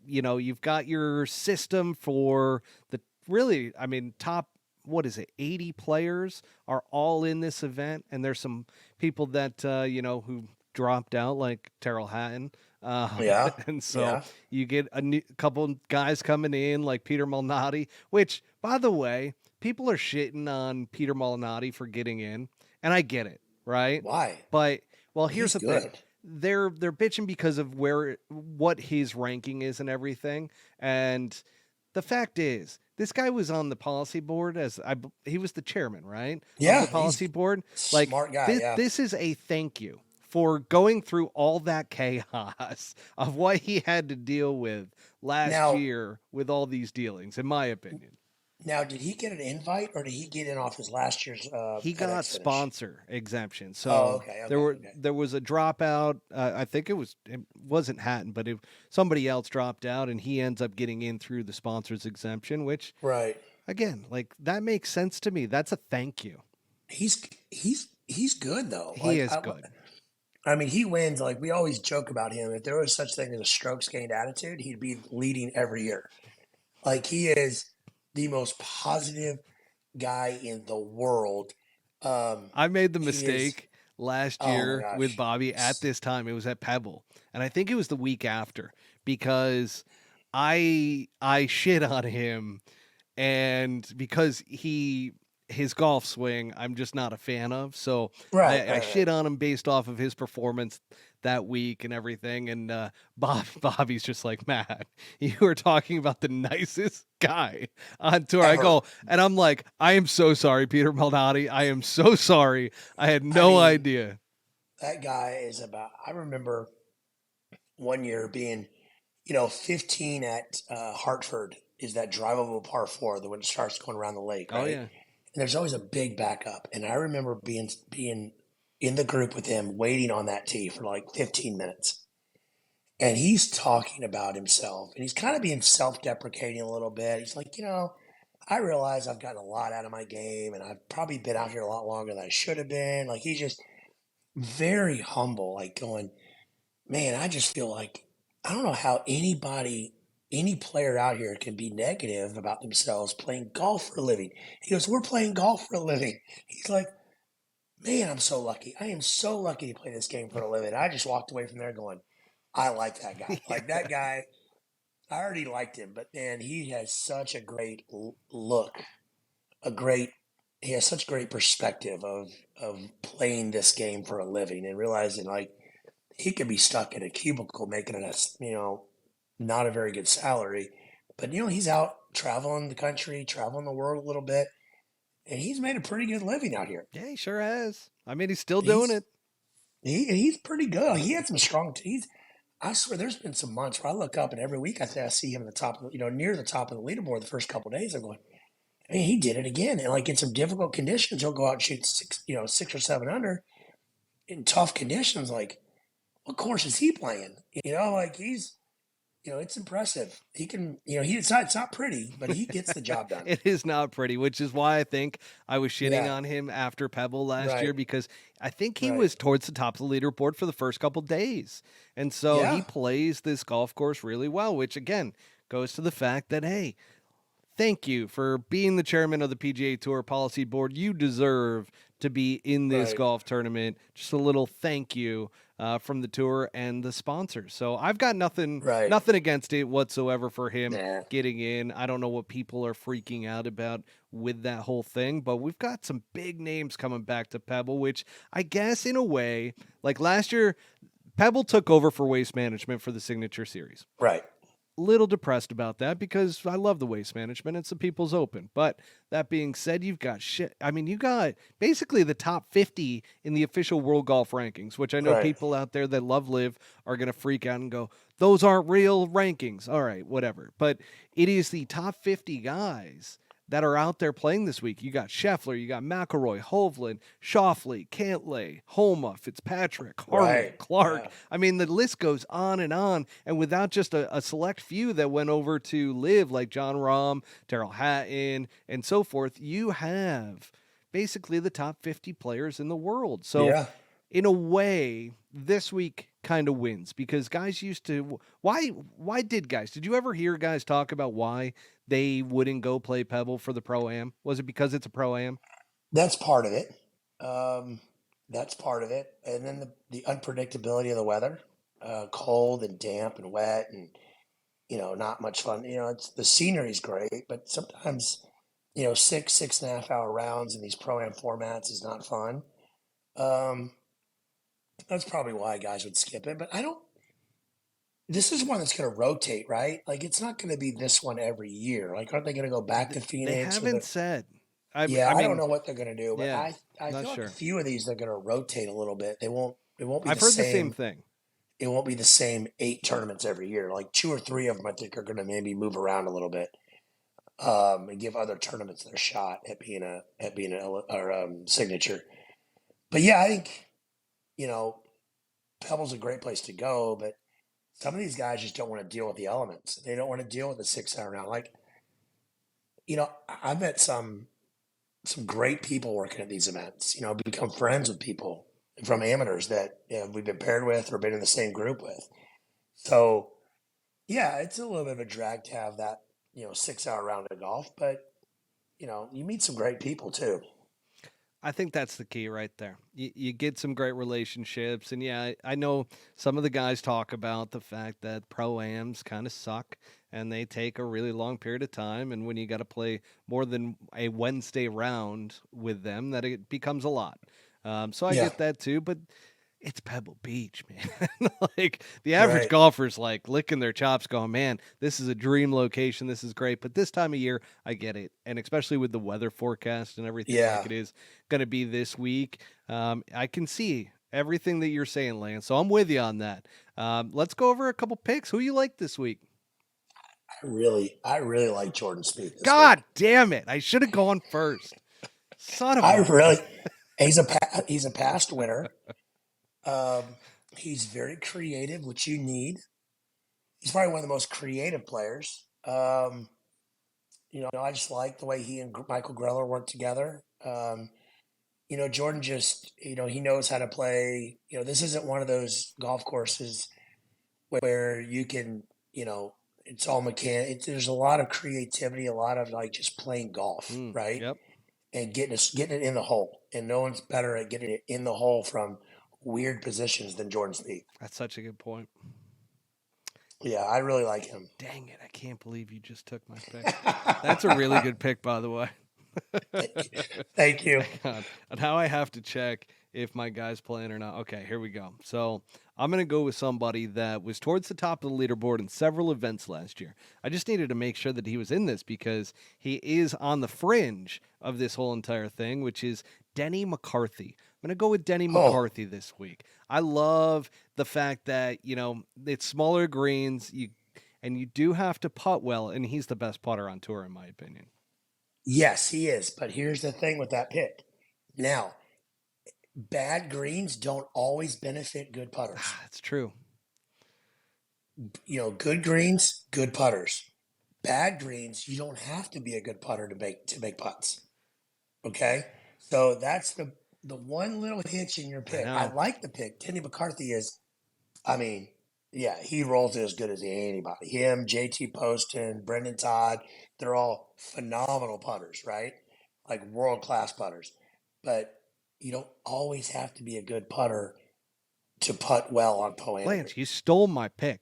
You've got your system for the really. I mean, top what is it? 80 players are all in this event, and there's some people that who dropped out, like Terrell Hatton. Yeah. And so Yeah. you get a couple guys coming in like Peter Malnati, which, by the way, people are shitting on Peter Malnati for getting in, and I get it, right? Why? But well, here's He's the thing: good. they're bitching because of what his ranking is and everything, and the fact is, this guy was on the policy board he was the chairman, right? Yeah. Of the policy He's board. Like smart guy. this, Yeah. this is a thank you for going through all that chaos of what he had to deal with last Now, year with all these dealings, in my opinion. now, did he get an invite or did he get in off his last year's He got FedEx finish? sponsor exemption. Oh, So okay. there Okay. were Okay. there was a dropout. I think it wasn't Hatton, but somebody else dropped out, and he ends up getting in through the sponsors exemption. Which, Right. again, like that makes sense to me. That's a thank you. He's good though. He is good. I mean, he wins. Like we always joke about him. If there was such thing as a strokes gained attitude, he'd be leading every year. Like he is the most positive guy in the world. I made the He is. mistake last Oh my year with gosh. Bobby at this time. It was at Pebble, and I think it was the week after because I shit on him, and because his golf swing, I'm just not a fan of. So Right, I right, right. shit on him based off of his performance that week and everything. And Bobby's just like, man, you were talking about the nicest guy on tour. I Ever. go, and I'm like, I am so sorry, Peter Malnati. I am so sorry. I had I no mean, idea. that guy is about. I remember one year being, 15 at Hartford is that drivable par four, the when it starts going around the lake, Oh right? yeah. And there's always a big backup. And I remember being in the group with him, waiting on that tee for like 15 minutes. And he's talking about himself, and he's kind of being self-deprecating a little bit. He's like, I realize I've gotten a lot out of my game, and I've probably been out here a lot longer than I should have been. Like he's just very humble, like going, man, I just feel like I don't know how any player out here can be negative about themselves playing golf for a living. He goes, we're playing golf for a living. He's like, man, I'm so lucky. I am so lucky to play this game for a living. I just walked away from there going, I like that guy. Like that guy, I already liked him, but man, he has such a great look, a great. He has such great perspective of playing this game for a living and realizing like he could be stuck in a cubicle making it not a very good salary, but he's out traveling the country, traveling the world a little bit, and he's made a pretty good living out here. Yeah, he sure has. I mean, he's still doing He's it. he's pretty good. He had some strong. I swear, there's been some months where I look up and every week I think I see him at the top, near the top of the leaderboard. The first couple of days, I'm going, man, he did it again. And like in some difficult conditions, he'll go out and shoot 6 or 7 under in tough conditions. Like, what course is he playing? Like he's, it's impressive. He can, it's not pretty, but he gets the job done. It is not pretty, which is why I think I was shitting Yeah, on him after Pebble last year right, because I think he right. was towards the top of the leaderboard for the first couple days. And so he Yeah, plays this golf course really well, which again goes to the fact that, hey, thank you for being the chairman of the PGA Tour Policy Board. You deserve to be in this right, golf tournament. Just a little thank you from the tour and the sponsors. So I've got right. nothing against it whatsoever for him Nah, getting in. I don't know what people are freaking out about with that whole thing, but we've got some big names coming back to Pebble, which I guess in a way, like last year, Pebble took over for Waste Management for the Signature Series. right, Little depressed about that because I love the Waste Management. It's the People's Open. But that being said, you've got shit. I mean, you got basically the top 50 in the official World Golf Rankings, which I know right. people out there that love LIV are going to freak out and go, those aren't real rankings. All right, whatever. But it is the top 50 guys that are out there playing this week. You got Scheffler, you got McIlroy, Hovland, Schauffele, Cantlay, Homa, Fitzpatrick, Harman, Right. Clark. Yeah. I mean, the list goes on. And without just a select few that went over to LIV, like John Rahm, Darrell Hatton, and so forth, you have basically the top 50 players in the world. So, Yeah. in a way, this week kind of wins because guys used to did you ever hear guys talk about why they wouldn't go play Pebble for the Pro-Am? Was it because it's a Pro-Am? That's part of it. Um, that's part of it. And then the unpredictability of the weather, cold and damp and wet and, not much fun. It's the scenery's great, but sometimes, 6.5 hour rounds in these pro-am formats is not fun. Um, that's probably why guys would skip it, but I don't, this is one that's going to rotate, right? Like it's not going to be this one every year. Like, aren't they going to go back to They Phoenix with haven't a, said. yeah, I I don't mean, know what they're going to do, but yeah, I not feel like a sure. few of these they're going to rotate a little bit. It won't be I've the heard the same same. thing. It won't be the same 8 tournaments every year. Like two or three of them, I think, are going to maybe move around a little bit, and give other tournaments their shot at being a or signature. But yeah, I think you know Pebble's a great place to go, but some of these guys just don't want to deal with the elements. They don't want to deal with the 6 hour round. Like I've met some great people working at these events. Become friends with people from amateurs that we've been paired with or been in the same group with. So yeah, it's a little bit of a drag to have that 6 hour round of golf, but you meet some great people too. I think that's the key right there. You get some great relationships. And yeah, I know some of the guys talk about the fact that pro-ams kind of suck and they take a really long period of time. And when you got to play more than a Wednesday round with them, that it becomes a lot. So I Yeah. get that too, but it's Pebble Beach, man. Like the average Right. golfer's like licking their chops, going, "Man, this is a dream location. This is great." But this time of year, I get it, and especially with the weather forecast and everything like Yeah. it is going to be this week, I can see everything that you're saying, Lance. So I'm with you on that. Let's go over a couple picks. Who you like this week? I really like Jordan Spieth this God week. damn it! I should have gone first. Son of I a. really, he's a past winner. Um, he's very creative, which you need. He's probably one of the most creative players. I just like the way he and Michael Greller work together. Jordan just, he knows how to play. This isn't one of those golf courses where you can, it's all mechanic. There's a lot of creativity, a lot of like just playing golf, right? Yep, And getting it in the hole. And no one's better at getting it in the hole from weird positions than Jordan Spieth. that's such a good point. Yeah, I really like him. Dang it! I can't believe you just took my pick. That's a really good pick, by the way. Thank you. God. And now I have to check if my guy's playing or not. Okay, here we go. So I'm going to go with somebody that was towards the top of the leaderboard in several events last year. I just needed to make sure that he was in this because he is on the fringe of this whole entire thing, which is Denny McCarthy. I'm going to go with Denny Oh, McCarthy this week. I love the fact that, it's smaller greens, and you do have to putt well, and he's the best putter on tour, in my opinion. yes, he is. But here's the thing with that pick. Now, bad greens don't always benefit good putters. That's true. Good greens, good putters. Bad greens, you don't have to be a good putter to make putts. Okay, so that's the one little hitch in your I pick. I know. like the pick. Denny McCarthy is, I mean, yeah, he rolls it as good as anybody. Him, JT Poston, Brendan Todd, they're all phenomenal putters, right? Like world class putters. But you don't always have to be a good putter to putt well on Pro-Am. Lance, you stole my pick.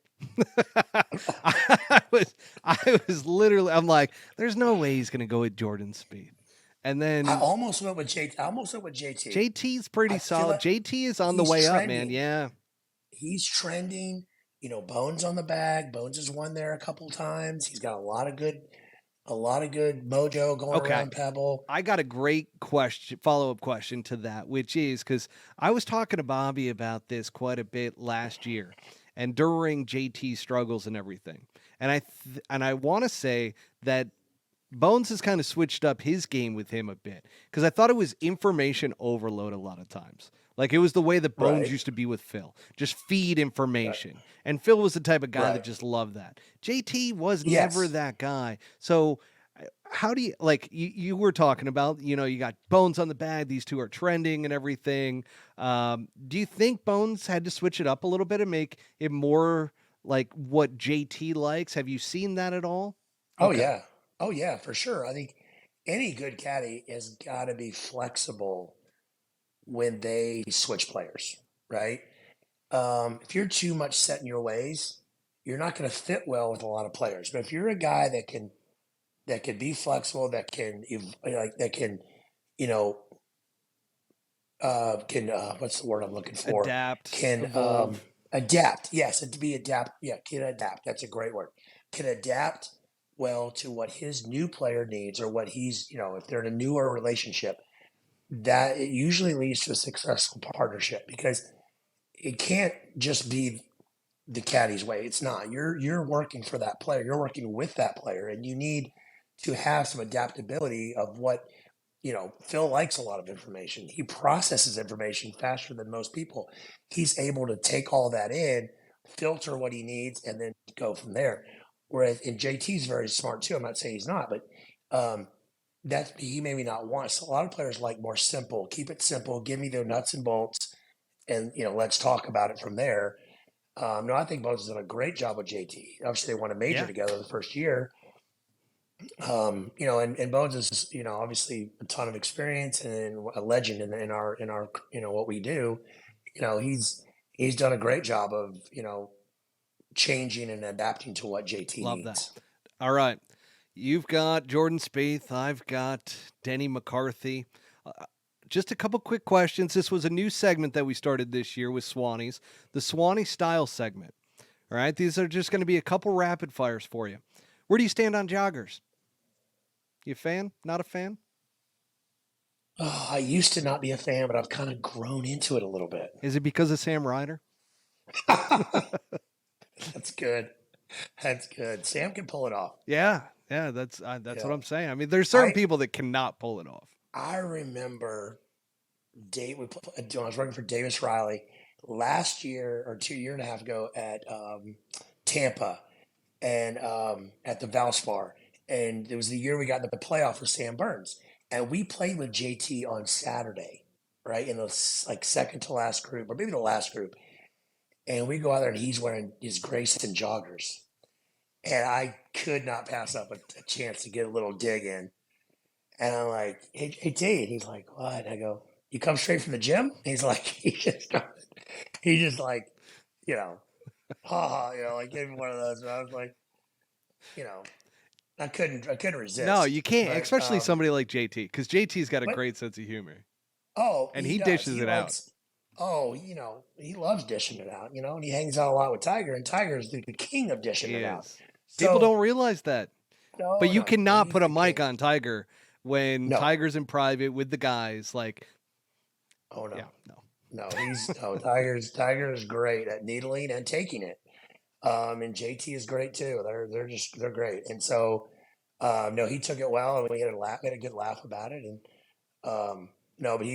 I was literally, I'm like, there's no way he's going to go with Jordan Spieth. And I then almost went with JT. I almost went with JT. JT's pretty I feel solid. like JT is on the he's way up, man. trending. Yeah. He's trending. Bones on the bag. Bones has won there a couple times. He's got a lot of good mojo going Okay. around Pebble. I got a great question, follow-up question to that, which is because I was talking to Bobby about this quite a bit last year, and during JT's struggles and everything, and I want to say that Bones has kind of switched up his game with him a bit because I thought it was information overload a lot of times. Like it was the way that Bones Right. used to be with Phil, just feed information. And Phil was the type of guy that Right. just loved that. JT was never Yes. that guy. So how do you like you were talking about, you got Bones on the bag, these two are trending and everything. Do you think Bones had to switch it up a little bit and make it more like what JT likes? Have you seen that at all? Oh Okay. yeah. Oh yeah, for sure. I think any good caddy has got to be flexible when they switch players, right? If you're too much set in your ways, you're not going to fit well with a lot of players. But if you're a guy that can be flexible, that can you know can what's the word I'm looking for? Adapt, Can evolve. adapt. Yes, and to be adapt. Yeah, can adapt. That's a great word. Can adapt well to what his new player needs or what he's if they're in a newer relationship. That it usually leads to a successful partnership because it can't just be the caddy's way. It's not. You're working for that player. You're working with that player, and you need to have some adaptability of what Phil likes a lot of information. He processes information faster than most people. He's able to take all that in, filter what he needs, and then go from there. Whereas and JT's very smart too. I'm not saying he's not, but that he maybe not want. So a lot of players like more simple. Keep it simple. Give me the nuts and bolts, and let's talk about it from there. No, I think Bones has done a great job with JT. Obviously, they won a major Yeah. together the first year. And Bones is, obviously a ton of experience and a legend in our what we do. He's done a great job of, changing and adapting to what JT Love that. needs. All right. You've got Jordan Spieth. I've got Denny McCarthy. Just a couple quick questions. This was a new segment that we started this year with Swannies, the Swanee style segment. All right. These are just going to be a couple rapid fires for you. Where do you stand on joggers? You a fan? Not a fan? Oh, I used to not be a fan, but I've kind of grown into it a little bit. Is it because of Sam Ryder? That's good. That's good. Sam can pull it off. Yeah. Yeah. That's what Yeah. I'm saying. I mean, there's certain I people that cannot pull it off. I remember when I was working for Davis Riley last year or 2 years and a half ago at Tampa and at the Valspar. And it was the year we got in the playoff for Sam Burns. And we played with JT on Saturday, right? In the like second to last group, or maybe the last group. And we go out there and he's wearing his Grayson joggers. And I could not pass up a chance to get a little dig in. And I'm like, hey T. And he's like, what? I go, you come straight from the gym? And he's like, he just like, you know, like gave me one of those. And I was like, you know, I couldn't resist. No, you can't, But, especially somebody like JT, because JT's got a but- great sense of humor. Oh, And he does. dishes it out. likes- Oh, he loves dishing it out, and he hangs out a lot with Tiger, and Tiger is the king of dishing He it out. is. People So- don't realize that. No, But you no, cannot he's put a the mic king. on Tiger when No. Tiger's in private with the guys. Like, Oh no, yeah, no. no, Tiger is great at needling and taking it. And JT is great too. They're great. And so, no, he took it well, and we had a good laugh about it. And no, but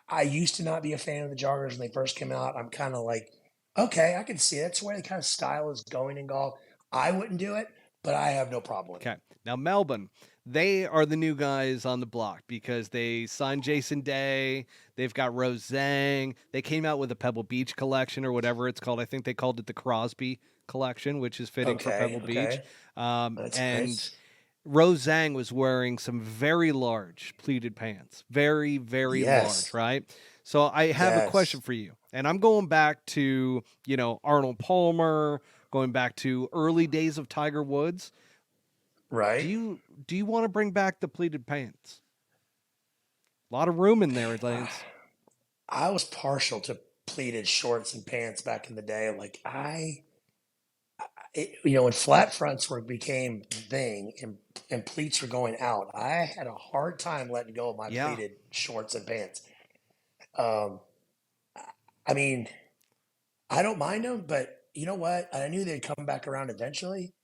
I used to not be a fan of the joggers when they first came out. I'm kind of like, okay, I can see it. That's where the kind of style is going in golf. I wouldn't do it, but I have no problem with it. Okay. Now, Melbourne, they are the new guys on the block because they signed Jason Day. They've got Rose Zhang. They came out with a Pebble Beach collection or whatever it's called. I think they called it the Crosby collection, which is fitting for Pebble Beach. That's and nice. Rose Zhang was wearing some very large pleated pants. Very, very Yes. large, right? So I have a Yes. question for you. And I'm going back to, Arnold Palmer, going back to early days of Tiger Woods. Right. Do you want to bring back the pleated pants? A lot of room in there, Lance. I was partial to pleated shorts and pants back in the day. Like when flat fronts became the thing and pleats were going out, I had a hard time letting go of my Yeah. pleated shorts and pants. I mean, I don't mind them, but you know what? I knew they'd come back around eventually.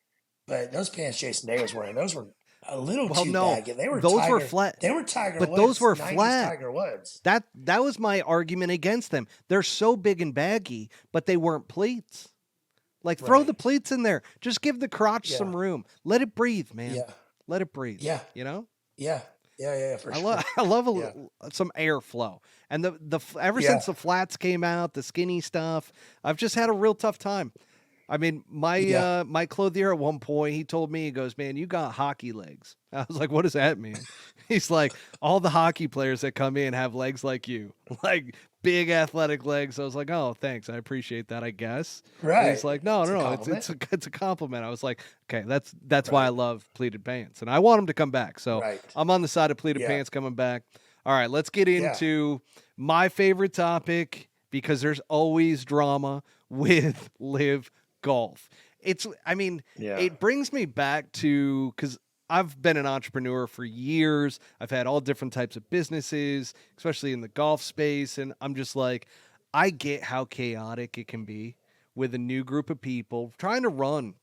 But those pants Jason Day was wearing, those were a little Well, too no, baggy. They were those were Tiger, flat. They were Tiger But Woods. those were 90s flat. Tiger Woods. That was my argument against them. They're so big and baggy, but they weren't pleats. Like, throw Right. the pleats in there. Just give the crotch Yeah. some room. Let it breathe, man. Yeah. Let it breathe. Yeah. You know? Yeah. For I sure. love I love Yeah. some airflow. And ever Yeah. since the flats came out, the skinny stuff, I've just had a real tough time. I mean, my clothier at one point, he told me, he goes, man, you got hockey legs. I was like, what does that mean? He's like, all the hockey players that come in have legs like you, like big athletic legs. I was like, oh, thanks. I appreciate that, I guess. And Right. he's like, no, It's a it's a compliment. I was like, okay, that's why I love pleated pants. And I want them to come back. So Right. I'm on the side of pleated Yeah. pants coming back. All right, let's get Yeah. into my favorite topic because there's always drama with LIV Golf. Yeah. It brings me back to, because I've been an entrepreneur for years. I've had all different types of businesses, especially in the golf space. And I'm just like, I get how chaotic it can be with a new group of people trying to run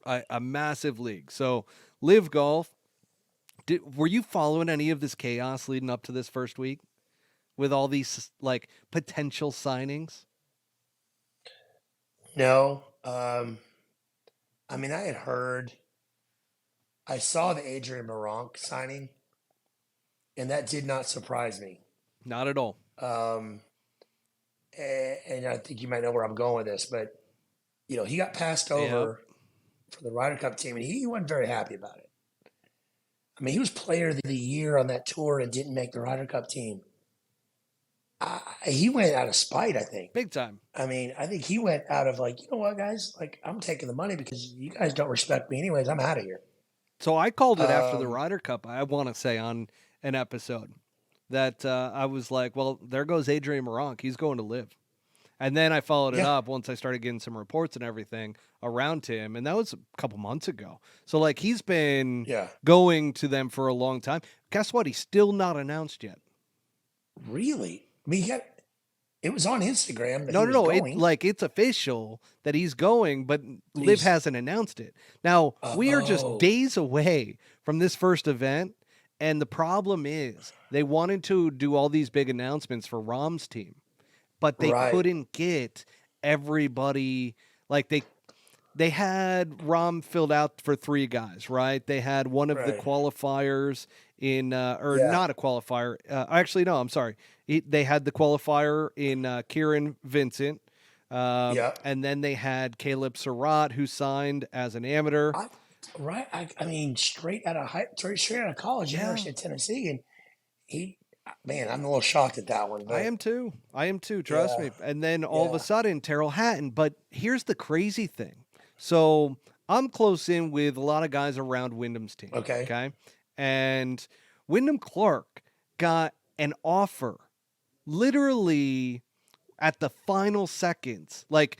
a massive league. So LIV Golf, were you following any of this chaos leading up to this first week with all these like potential signings? No. I mean, I saw the Adrian Moronk signing, and that did not surprise me. Not at all. And I think you might know where I'm going with this, but he got passed over for the Ryder Cup team, and he wasn't very happy about it. I mean, he was player of the year on that tour and didn't make the Ryder Cup team. He went out of spite, I think. Big time. I mean, I think he went out of like, you know what, guys? Like, I'm taking the money because you guys don't respect me, anyways. I'm out of here. So I called it after the Um, Ryder Cup, I want to say, on an episode that I was like, well, there goes Adrian Moronk. He's going to live. And then I followed it yeah, up once I started getting some reports and everything around him. And that was a couple months ago. So, like, he's been yeah. going to them for a long time. Guess what? He's still not announced yet. Really? I mean, it was on Instagram that No, he no, was no. going. It's official that he's going, but But Liv he's, hasn't announced it. Now, we are just oh, days away from this first event. And the problem is they wanted to do all these big announcements for Rom's team, but they right, couldn't get everybody. Like, they had Rom filled out for 3 guys, right? They had one of the right. qualifiers in, or Yeah, not a qualifier. Actually, no, I'm sorry. They had the qualifier in Kieran Vincent. yeah. And then they had Caleb Surratt, who signed as an amateur. I, right. I mean, straight out of college, Yeah, University of Tennessee, and he, man, I'm a little shocked at that one, I but am too. I am too. Trust yeah, me. And then all of a yeah. sudden, Terrell Hatton. But here's the crazy thing. So I'm close in with a lot of guys around Wyndham's team. Okay, Okay. And Wyndham Clark got an offer literally at the final seconds. Like,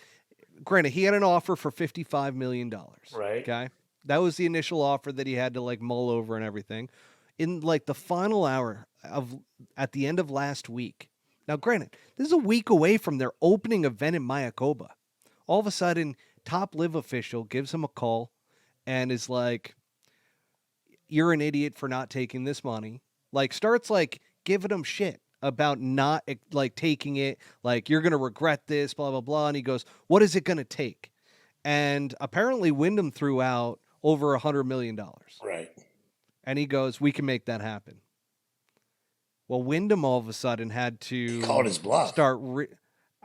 granted, he had an offer for $55 million. right. Okay. That was the initial offer that he had to like mull over and everything. In like the final hour of at the end of last week. Now, granted, this is a week away from their opening event in Mayakoba. All of a sudden, top live official gives him a call and is like, "You're an idiot for not taking this money." Like, starts like giving him shit about not like taking it. Like, you're gonna regret this, blah blah blah. And he goes, "What is it gonna take?" And apparently, Wyndham threw out over $100 million. Right. And he goes, "We can make that happen." Well, Wyndham all of a sudden had He called to his bluff. start.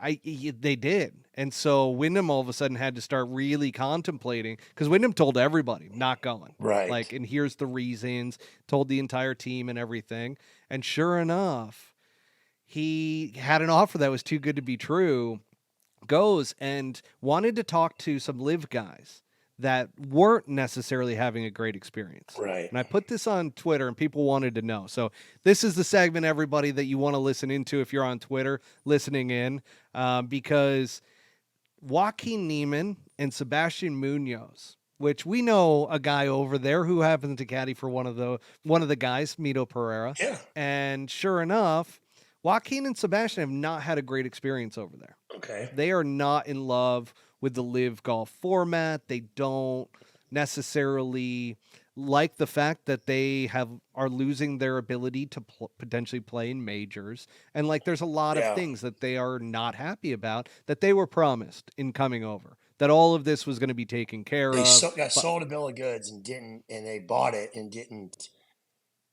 They did, and so Wyndham all of a sudden had to start really contemplating because Wyndham told everybody not going. Right. Like, and here's the reasons. Told the entire team and everything, and sure enough, he had an offer that was too good to be true. Goes and wanted to talk to some live guys that weren't necessarily having a great experience. Right. And I put this on Twitter and people wanted to know. So this is the segment, everybody, that you want to listen into if you're on Twitter listening in, because Joaquin Neiman and Sebastian Munoz, which we know a guy over there who happens to caddy for one of the guys, Mito Pereira. Yeah. And sure enough, Joaquin and Sebastian have not had a great experience over there. Okay. They are not in love with the LIV Golf format. They don't necessarily like the fact that they are losing their ability to potentially play in majors. And like, there's a lot of Yeah. things that they are not happy about that they were promised in coming over, that all of this was going to be taken care They of. got But sold a bill of goods and they bought it and didn't.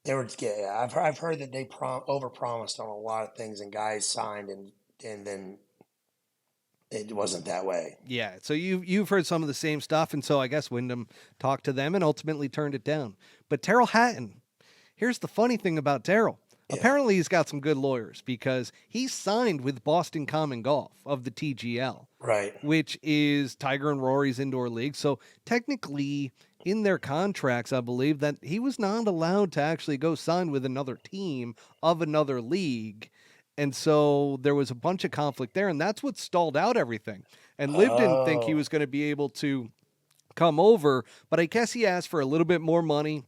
They were, yeah, I've heard that they overpromised on a lot of things and guys signed and then it wasn't that way. yeah, so you've heard some of the same stuff, and so I guess Wyndham talked to them and ultimately turned it down. But Terrell Hatton, here's the funny thing about Terrell. Yeah. Apparently, he's got some good lawyers because he signed with Boston Common Golf of the TGL, Right. which is Tiger and Rory's indoor league. So technically, in their contracts, I believe that he was not allowed to actually go sign with another team of another league. And so there was a bunch of conflict there, and that's what stalled out everything. And Liv didn't think he Oh, was going to be able to come over, but I guess he asked for a little bit more money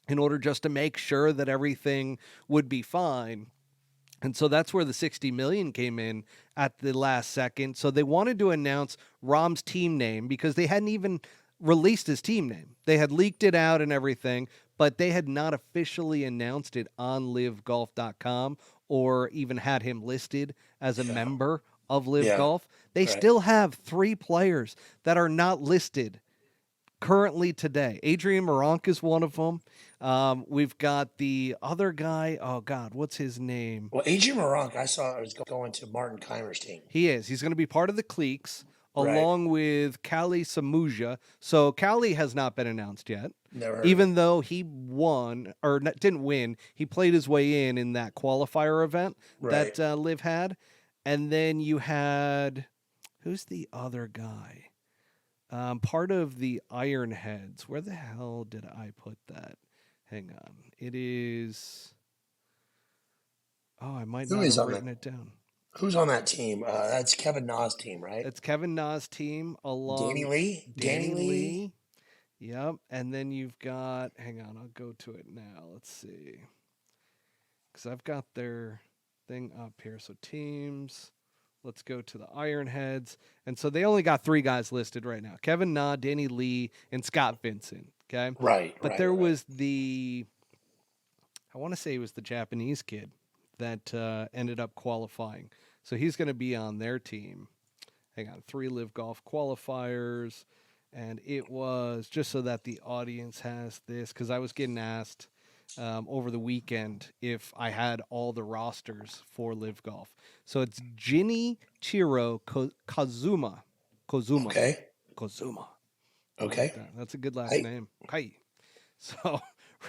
in order just to make sure that everything would be fine. And so that's where the 60 million came in at the last second. So they wanted to announce Rom's team name because they hadn't even released his team name. They had leaked it out and everything, but they had not officially announced it on livegolf.com or even had him listed as a yeah. member of Live Yeah. Golf. They Right. still have 3 players that are not listed currently today. Adrian Moronk is one of them. We've got the other guy. Oh God, what's his name? Well, Adrian Moronk, I saw was going to Martin Keimer's team. He is. He's going to be part of the cliques Right. along with Callie Samuja. So Callie has not been announced yet. Never heard of Even him. though he won or didn't win, he played his way in that qualifier event Right. that Liv had. And then you had, who's the other guy? Part of the Ironheads. Where the hell did I put that? Hang on. It is. Oh, I might Who not is have on written that? it down. Who's on that team? That's Kevin Na's team, right? That's Kevin Na's team Danny along Lee. Danny Lee. Yep. And then you've got, hang on, I'll go to it now. Let's see. Because I've got their thing up here. So teams. Let's go to the Ironheads. And so they only got 3 guys listed right now: Kevin Na, Danny Lee, and Scott Vincent. Okay. Right. But Right. there right. was I want to say it was the Japanese kid that ended up qualifying. So he's going to be on their team. Hang on, 3 LIV Golf qualifiers. And it was, just so that the audience has this, because I was getting asked over the weekend if I had all the rosters for LIV Golf. So it's Jinichiro Kozuma. Okay. Kozuma. Okay. That's a good last Hey. name. Hi. So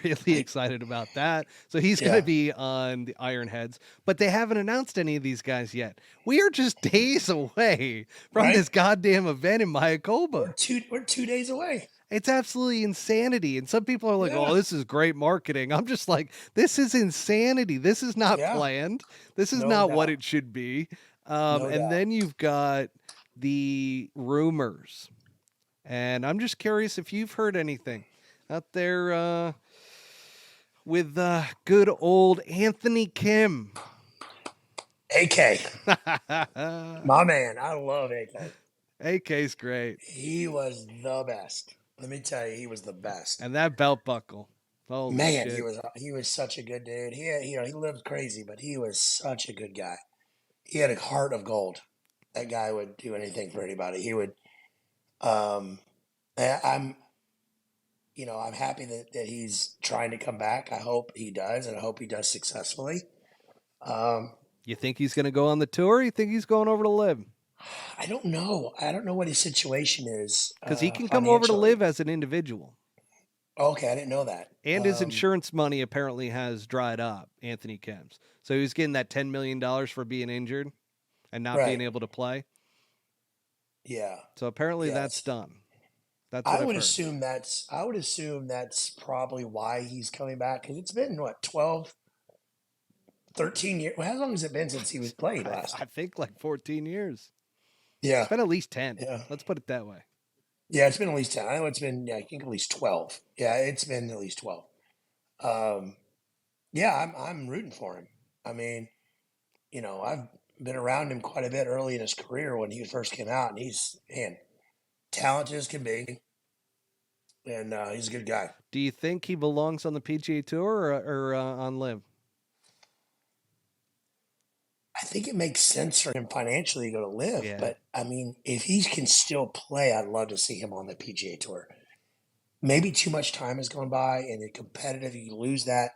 really excited about that. So he's Yeah. going to be on the Ironheads, but they haven't announced any of these guys yet. We are just days away from Right. this goddamn event in Mayakoba. We're 2 days away. It's absolutely insanity. And some people are like, Yeah. oh, this is great marketing. I'm just like, this is insanity. This is not Yeah. planned. This is No not what doubt. it should be. No And doubt. then you've got the rumors. And I'm just curious if you've heard anything out there with good old Anthony Kim. AK. My man. I love AK. AK's great. He was the best. Let me tell you, he was the best. And that belt buckle. Holy Man, shit. he was such a good dude. He lived crazy, but he was such a good guy. He had a heart of gold. That guy would do anything for anybody. He would. I'm I'm happy that he's trying to come back. I hope he does, and I hope he does successfully. You think he's going to go on the tour? Or you think he's going over to LIV? I don't know. I don't know what his situation is Because he can come over to financially. LIV as an individual. Okay, I didn't know that. And his insurance money apparently has dried up, Anthony Kim's. So he was getting that $10 million for being injured and not being Right. able to play. Yeah. So apparently that's Yes. done. That's what I I've would heard. assume that's probably why he's coming back, because it's been what, 12, 13 years. Well, how long has it been since he was played last? I think like 14 years. Yeah. It's been at least 10. Yeah. Let's put it that way. Yeah, it's been at least 10. I know it's been, I think at least 12. Yeah, it's been at least 12. Yeah, I'm rooting for him. I mean, I've been around him quite a bit early in his career when he first came out, and he's, man, talented as can be, and he's a good guy. Do you think he belongs on the PGA Tour or on LIV? I think it makes sense for him financially to go to LIV, Yeah. but I mean, if he can still play, I'd love to see him on the PGA Tour. Maybe too much time has gone by, and in competitive, you lose that.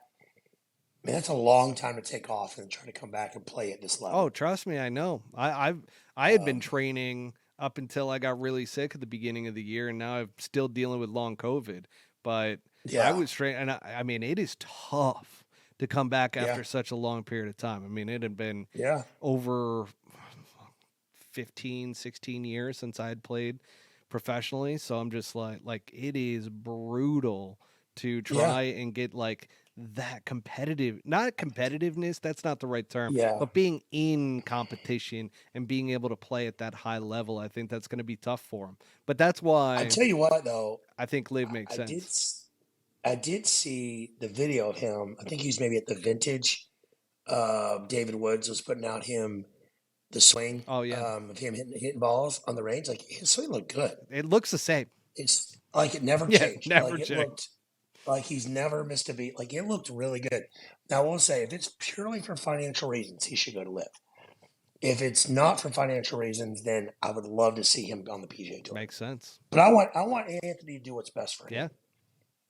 I mean, that's a long time to take off and try to come back and play at this level. Oh, trust me, I know. I had been training up until I got really sick at the beginning of the year, and now I'm still dealing with long COVID. But Yeah. I was training, and I mean, it is tough to come back after Yeah. such a long period of time. I mean, it had been Yeah. over 15, 16 years since I had played professionally. So I'm just like it is brutal to try and get like that competitive, not competitiveness, that's not the right term, Yeah. but being in competition and being able to play at that high level. I think that's going to be tough for him. But that's I why tell you what, though, I think LIV makes I sense. did see the video of him. I think he was maybe at the Vintage. David Woods was putting out the swing. Oh, yeah. Of him hitting balls on the range. Like, his swing looked good. It looks the same. It's like it never Yeah, changed. never Like, it changed. looked like he's never missed a beat. Like, it looked really good. Now, I will say, if it's purely for financial reasons, he should go to LIV. If it's not for financial reasons, then I would love to see him on the PGA Tour. Makes sense. But I want Anthony to do what's best for him.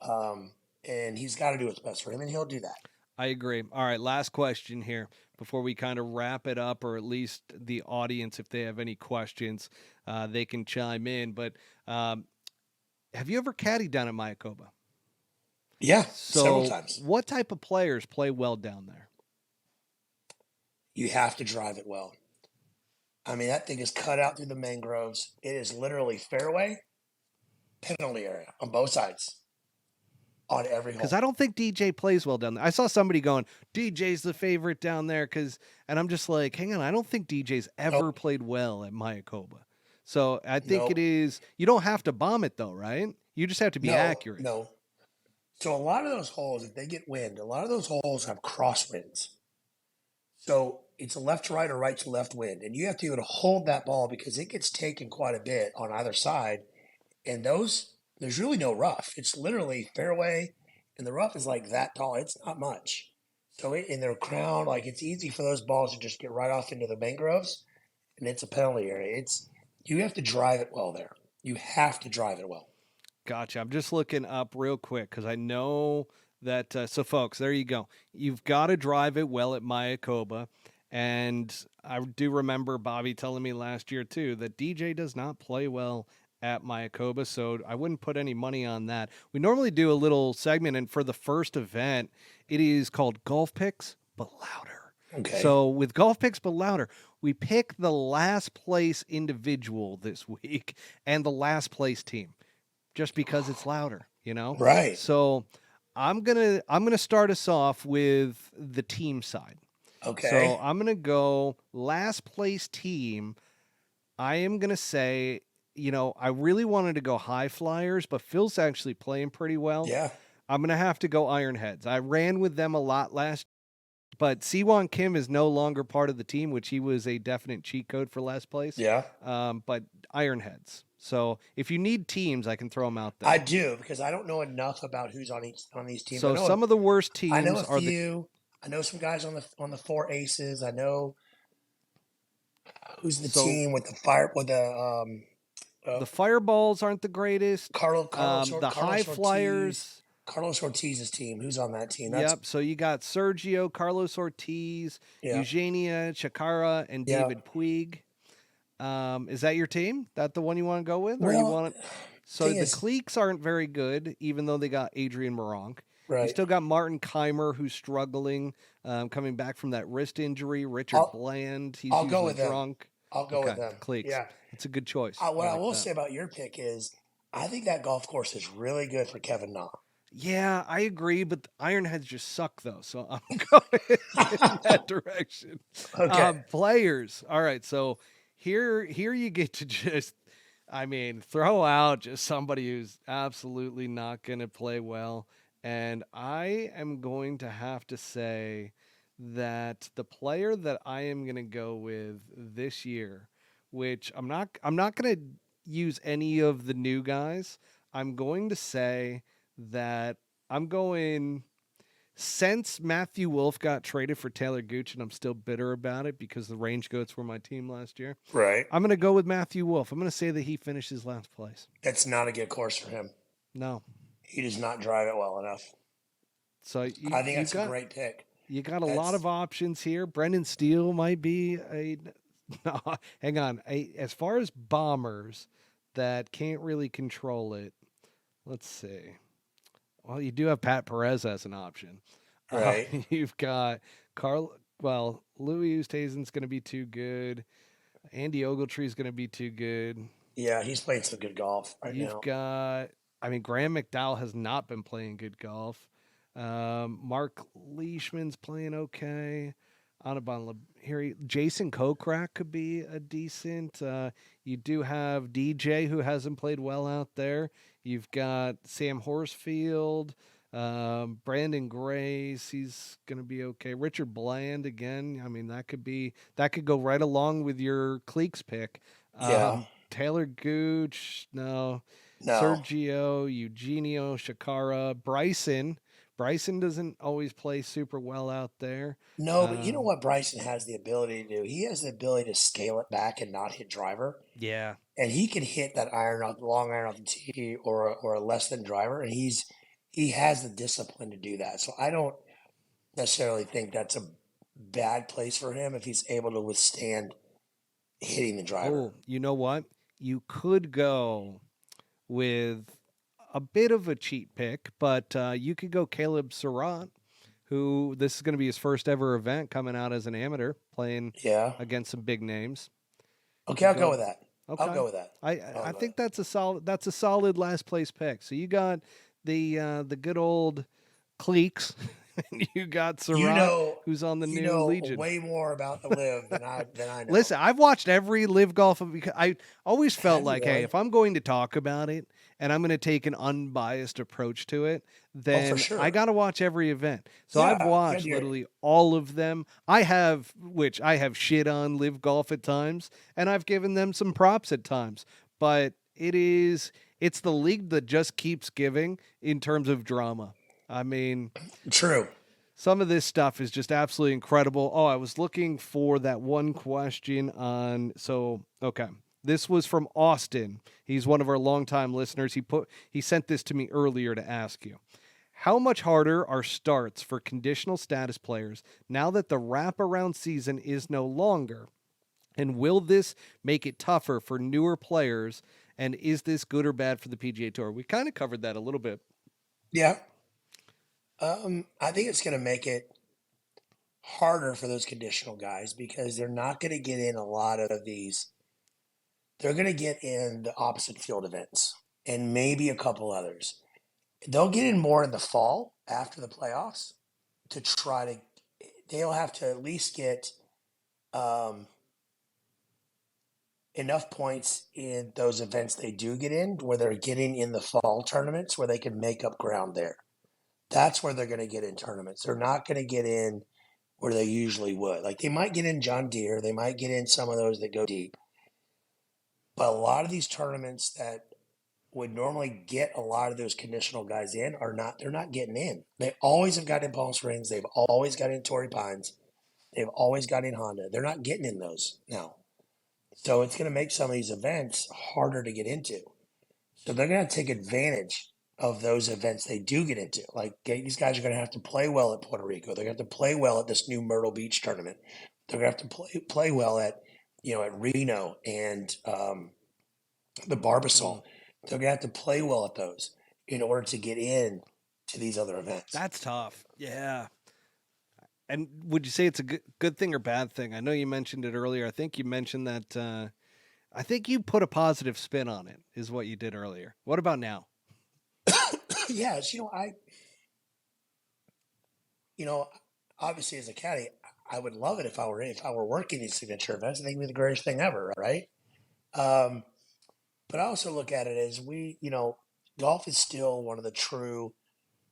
Yeah. And he's got to do what's best for him, and he'll do that. I agree. All right, last question here before we kind of wrap it up, or at least the audience, if they have any questions, they can chime in. But have you ever caddied down at Mayakoba? Yeah, several So, times. what type of players play well down there? You have to drive it well. I mean, that thing is cut out through the mangroves. It is literally fairway, penalty area on both sides, on every Because hole. I don't think DJ plays well down there. I saw somebody going, DJ's the favorite down there. And I'm just like, hang on, I don't think DJ's ever Nope, played well at Mayakoba. So I think it nope, is, you don't have to bomb it though, right? You just have to be no, accurate. no. So a lot of those holes, if they get wind, a lot of those holes have crosswinds. So it's a left to right or right to left wind, and you have to be able to hold that ball because it gets taken quite a bit on either side. And there's really no rough. It's literally fairway, and the rough is like that tall. It's not much. So in their crown, like it's easy for those balls to just get right off into the mangroves, and it's a penalty area. You have to drive it well there. You have to drive it well. Gotcha. I'm just looking up real quick because I know that. So, folks, there you go. You've got to drive it well at Mayakoba. And I do remember Bobby telling me last year, too, that DJ does not play well at Mayakoba. So, I wouldn't put any money on that. We normally do a little segment. And for the first event, it is called Golf Picks, but louder. Okay. So, with Golf Picks, but louder, we pick the last place individual this week and the last place team just because it's louder, you know? Right. So I'm gonna start us off with the team side. So Okay. I'm gonna go last place team. I am gonna say, I really wanted to go high flyers, but Phil's actually playing pretty well. Yeah. I'm gonna have to go Ironheads. I ran with them a lot last, but Siwon Kim is no longer part of the team, which he was a definite cheat code for last place. Yeah. But Ironheads. So if you need teams, I can throw them out I there. do because I don't know enough about who's on these teams. So some of the worst I know teams a are the few. I know some guys on the four aces. I know who's the so team with the fire with the fireballs aren't the greatest. The high Carlos Ortiz. flyers. Carlos Ortiz's team. Who's on that team? That's Yep. So you got Sergio, Carlos Ortiz, yeah, Eugenia Chikara, and yeah. David Puig. Is that your team? That the one you want to go with, or you Well, want? So thing the is, Cliques aren't very good, even though they got Adrian Moronk. You right. still got Martin Keimer, who's struggling, coming back from that wrist injury. Richard I'll Bland, he's I'll go usually with them. drunk. I'll go with Okay, them. Cliques. Yeah. It's a good choice. I What I like will that. say about your pick is, I think that golf course is really good for Kevin Na. Yeah, I agree, but the Ironheads just suck though, so I'm going in that direction. Okay. Players. All right, so here you get to just, throw out just somebody who's absolutely not going to play well, and I am going to have to say that the player that I am going to go with this year, which I'm not going to use any of the new guys. I'm going to say that I'm going since Matthew Wolf got traded for Taylor Gooch, and I'm still bitter about it because the Range Goats were my team last year. Right. I'm going to go with Matthew Wolf. I'm going to say that he finishes last place. That's not a good course for him. No. He does not drive it well enough. So I think that's a great pick. You got a lot That's of options here. Brendan Steele might be a no, hang on. As far as bombers that can't really control it, let's see. Well, you do have Pat Perez as an option. right. You've got Carl. Well, Louis Oosthuizen's going to be too good. Andy Ogletree's going to be too good. Yeah, he's playing some good golf right You've now. got. Graham McDowell has not been playing good golf. Mark Leishman's playing okay. Audubon here, Jason Kokrak could be a decent. You do have DJ who hasn't played well out there. You've got Sam Horsfield, Brandon Grace. He's gonna be okay. Richard Bland again. That could go right along with your Cleeks pick. Yeah. Taylor Gooch, no. No. Sergio, Eugenio, Shakara, Bryson. Bryson doesn't always play super well out there. No, but you know what Bryson has the ability to do? He has the ability to scale it back and not hit driver. Yeah. And he can hit that long iron off the tee or a less than driver, and he has the discipline to do that. So I don't necessarily think that's bad place for him if he's able to withstand hitting the driver. Oh, you know what? You could go with a bit of a cheat pick, but you could go Caleb Surratt, who this is going to be his first ever event coming out as an amateur, playing Yeah. against some big names. Okay, I'll go with that. I'll Okay. go with that. I think that's a solid last place pick. So you got the good old cliques. You got Surratt, who's on the you new know Legion. way more about the LIV than I know. Listen, I've watched every LIV Golf because I always felt like, really? hey, if I'm going to talk about it and I'm going to take an unbiased approach to it, then sure. I got to watch every event. So Yeah, I've watched literally all of them. I have shit on LIV Golf at times, and I've given them some props at times. But it's the league that just keeps giving in terms of drama. I mean, true. Some of this stuff is just absolutely incredible. Oh, I was looking for that one question on. So, okay. This was from Austin. He's one of our longtime listeners. He sent this to me earlier to ask you. How much harder are starts for conditional status players now that the wraparound season is no longer? And will this make it tougher for newer players? And is this good or bad for the PGA Tour? We kind of covered that a little bit. Yeah. I think it's going to make it harder for those conditional guys because they're not going to get in a lot of these. They're going to get in the opposite field events and maybe a couple others. They'll get in more in the fall after the playoffs to try to. They'll have to at least get enough points in those events they do get in where they're getting in the fall tournaments where they can make up ground there. That's where they're going to get in tournaments. They're not going to get in where they usually would. Like they might get in John Deere, they might get in some of those that go deep. But a lot of these tournaments that would normally get a lot of those conditional guys in they're not getting in. They always have got in Palm Springs, they've always got in Torrey Pines, they've always got in Honda. They're not getting in those now. So it's going to make some of these events harder to get into. So they're going to take advantage of those events they do get into. Like these guys are going to have to play well at Puerto Rico. They're going to have to play well at this new Myrtle Beach tournament. They're going to have to play well at at Reno and the Barbasol. They're going to have to play well at those in order to get in to these other events. That's tough. Yeah. And would you say it's a good thing or bad thing? I know you mentioned it earlier. I think you mentioned that. I think you put a positive spin on it. Is what you did earlier. What about now? Yes, obviously as a caddy, I would love it if I were working these signature events. I think it'd be the greatest thing ever, right? But I also look at it as golf is still one of the true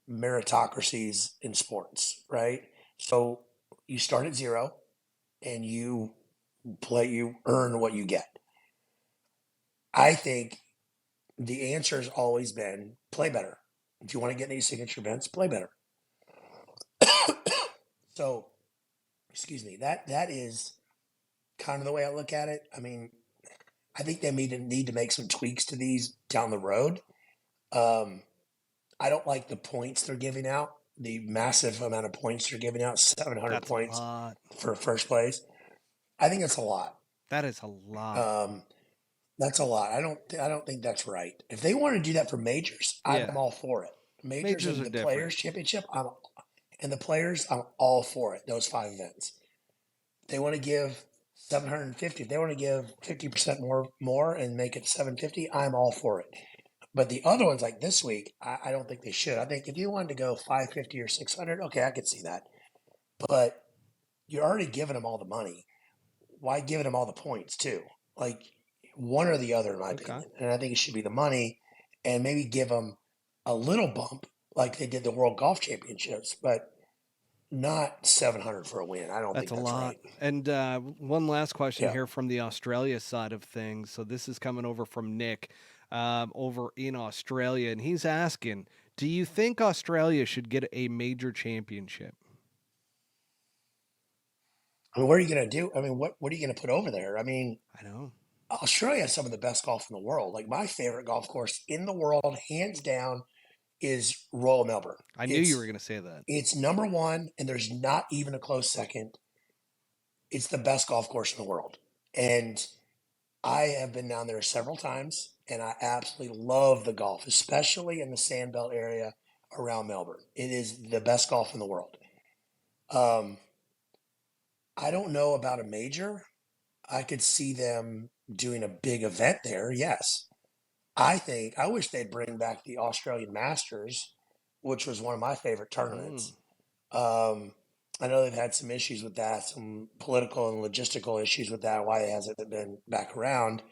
meritocracies in sports, right? So you start at zero and you earn what you get. I think the answer has always been play better. If you want to get in these signature events, play better. So, excuse me, that is kind of the way I look at it. I mean, I think they need to make some tweaks to these down the road. I don't like the points they're giving out. The massive amount of points they're giving out, 700 That's points a lot. for first place. I think it's a lot. That is a lot. That's a lot. I don't think that's right. If they want to do that for majors, I'm all for it. Majors and the Players Championship, and the Players, I'm all for it. Those 5 events. They want to give 750. If they want to give 50% more and make it 750, I'm all for it. But the other ones, like this week, I don't think they should. I think if you wanted to go 550 or 600, okay, I could see that. But you're already giving them all the money. Why giving them all the points too? Like one or the other, in my opinion. And I think it should be the money, and maybe give them a little bump like they did the World Golf Championships, but not 700 for a win. I don't think that's lot. right. And one last question here from the Australia side of things. So this is coming over from Nick over in Australia, and he's asking, do you think Australia should get a major championship? I mean, what are you going to do? I mean, what are you going to put over there? I mean, I know. Australia has some of the best golf in the world. Like my favorite golf course in the world, hands down, is Royal Melbourne. I knew you were going to say that. It's number 1, and there's not even a close second. It's the best golf course in the world. And I have been down there several times, and I absolutely love the golf, especially in the Sandbelt area around Melbourne. It is the best golf in the world. Um, I don't know about a major. I could see them doing a big event there. Yes. I wish they'd bring back the Australian Masters, which was one of my favorite Mm. tournaments. Um, I know they've had some issues with that, some political and logistical issues with that, why it hasn't been back around.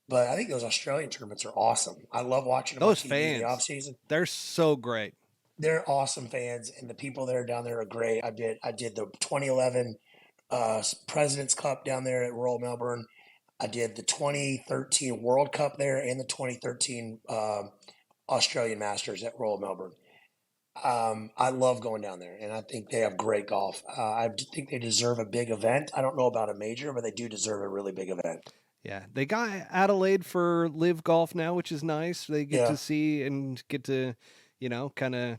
But I think those Australian tournaments are awesome. I love watching them on Those TV in the off fans, season. they're so great. They're awesome fans, and the people that are down there are great. I did the 2011 President's Cup down there at Royal Melbourne. I did the 2013 World Cup there and the 2013 Australian Masters at Royal Melbourne. I love going down there, and I think they have great golf. I think they deserve a big event. I don't know about a major, but they do deserve a really big event. Yeah, they got Adelaide for LIV Golf now, which is nice. They get Yeah, to see and get to, kind of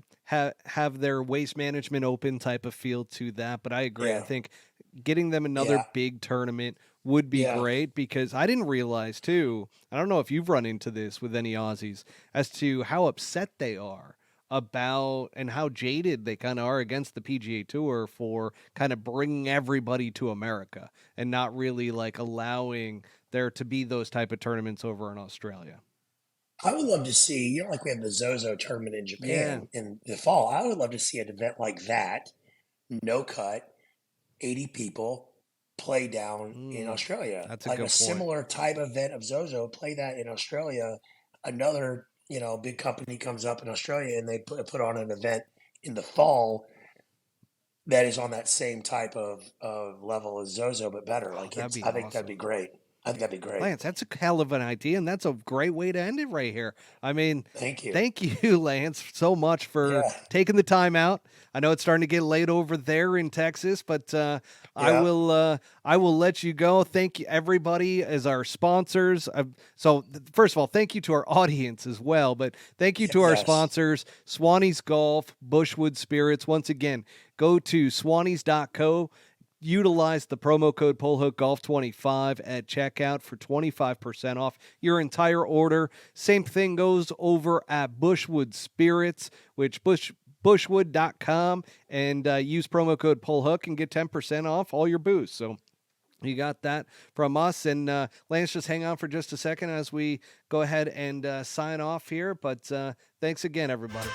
have their waste management open type of feel to that. But I agree. I yeah, think getting them another yeah, big tournament would be yeah. great because I didn't realize too. I don't know if you've run into this with any Aussies as to how upset they are about and how jaded they kind of are against the PGA Tour for kind of bringing everybody to America and not really like allowing there to be those type of tournaments over in Australia. I would love to see, like we have the Zozo tournament in Yeah. Japan in the fall. I would love to see an event like that, no cut, 80 people, play down in Mm, Australia. that's a Like a good point. similar type event of Zozo, play that in Australia. Another, big company comes up in Australia and they put on an event in the fall that is on that same type of level as Zozo, but better. Oh, Like that'd be I think that'd awesome. be great. I think that'd be great. Lance, that's a hell of an idea, and that's a great way to end it right here. I mean, Thank you. thank you, Lance, so much for Yeah. taking the time out. I know it's starting to get late over there in Texas, but Yeah. I will let you go. Thank you, everybody, as our sponsors. First of all, thank you to our audience as well, but thank you to our Yes. sponsors, Swanee's Golf, Bushwood Spirits. Once again, go to swanees.co. Utilize the promo code PoleHookGolf25 at checkout for 25% off your entire order. Same thing goes over at Bushwood Spirits, which bushwood.com, and use promo code PoleHook and get 10% off all your booze. So you got that from us. And Lance, just hang on for just a second as we go ahead and sign off here. But thanks again, everybody.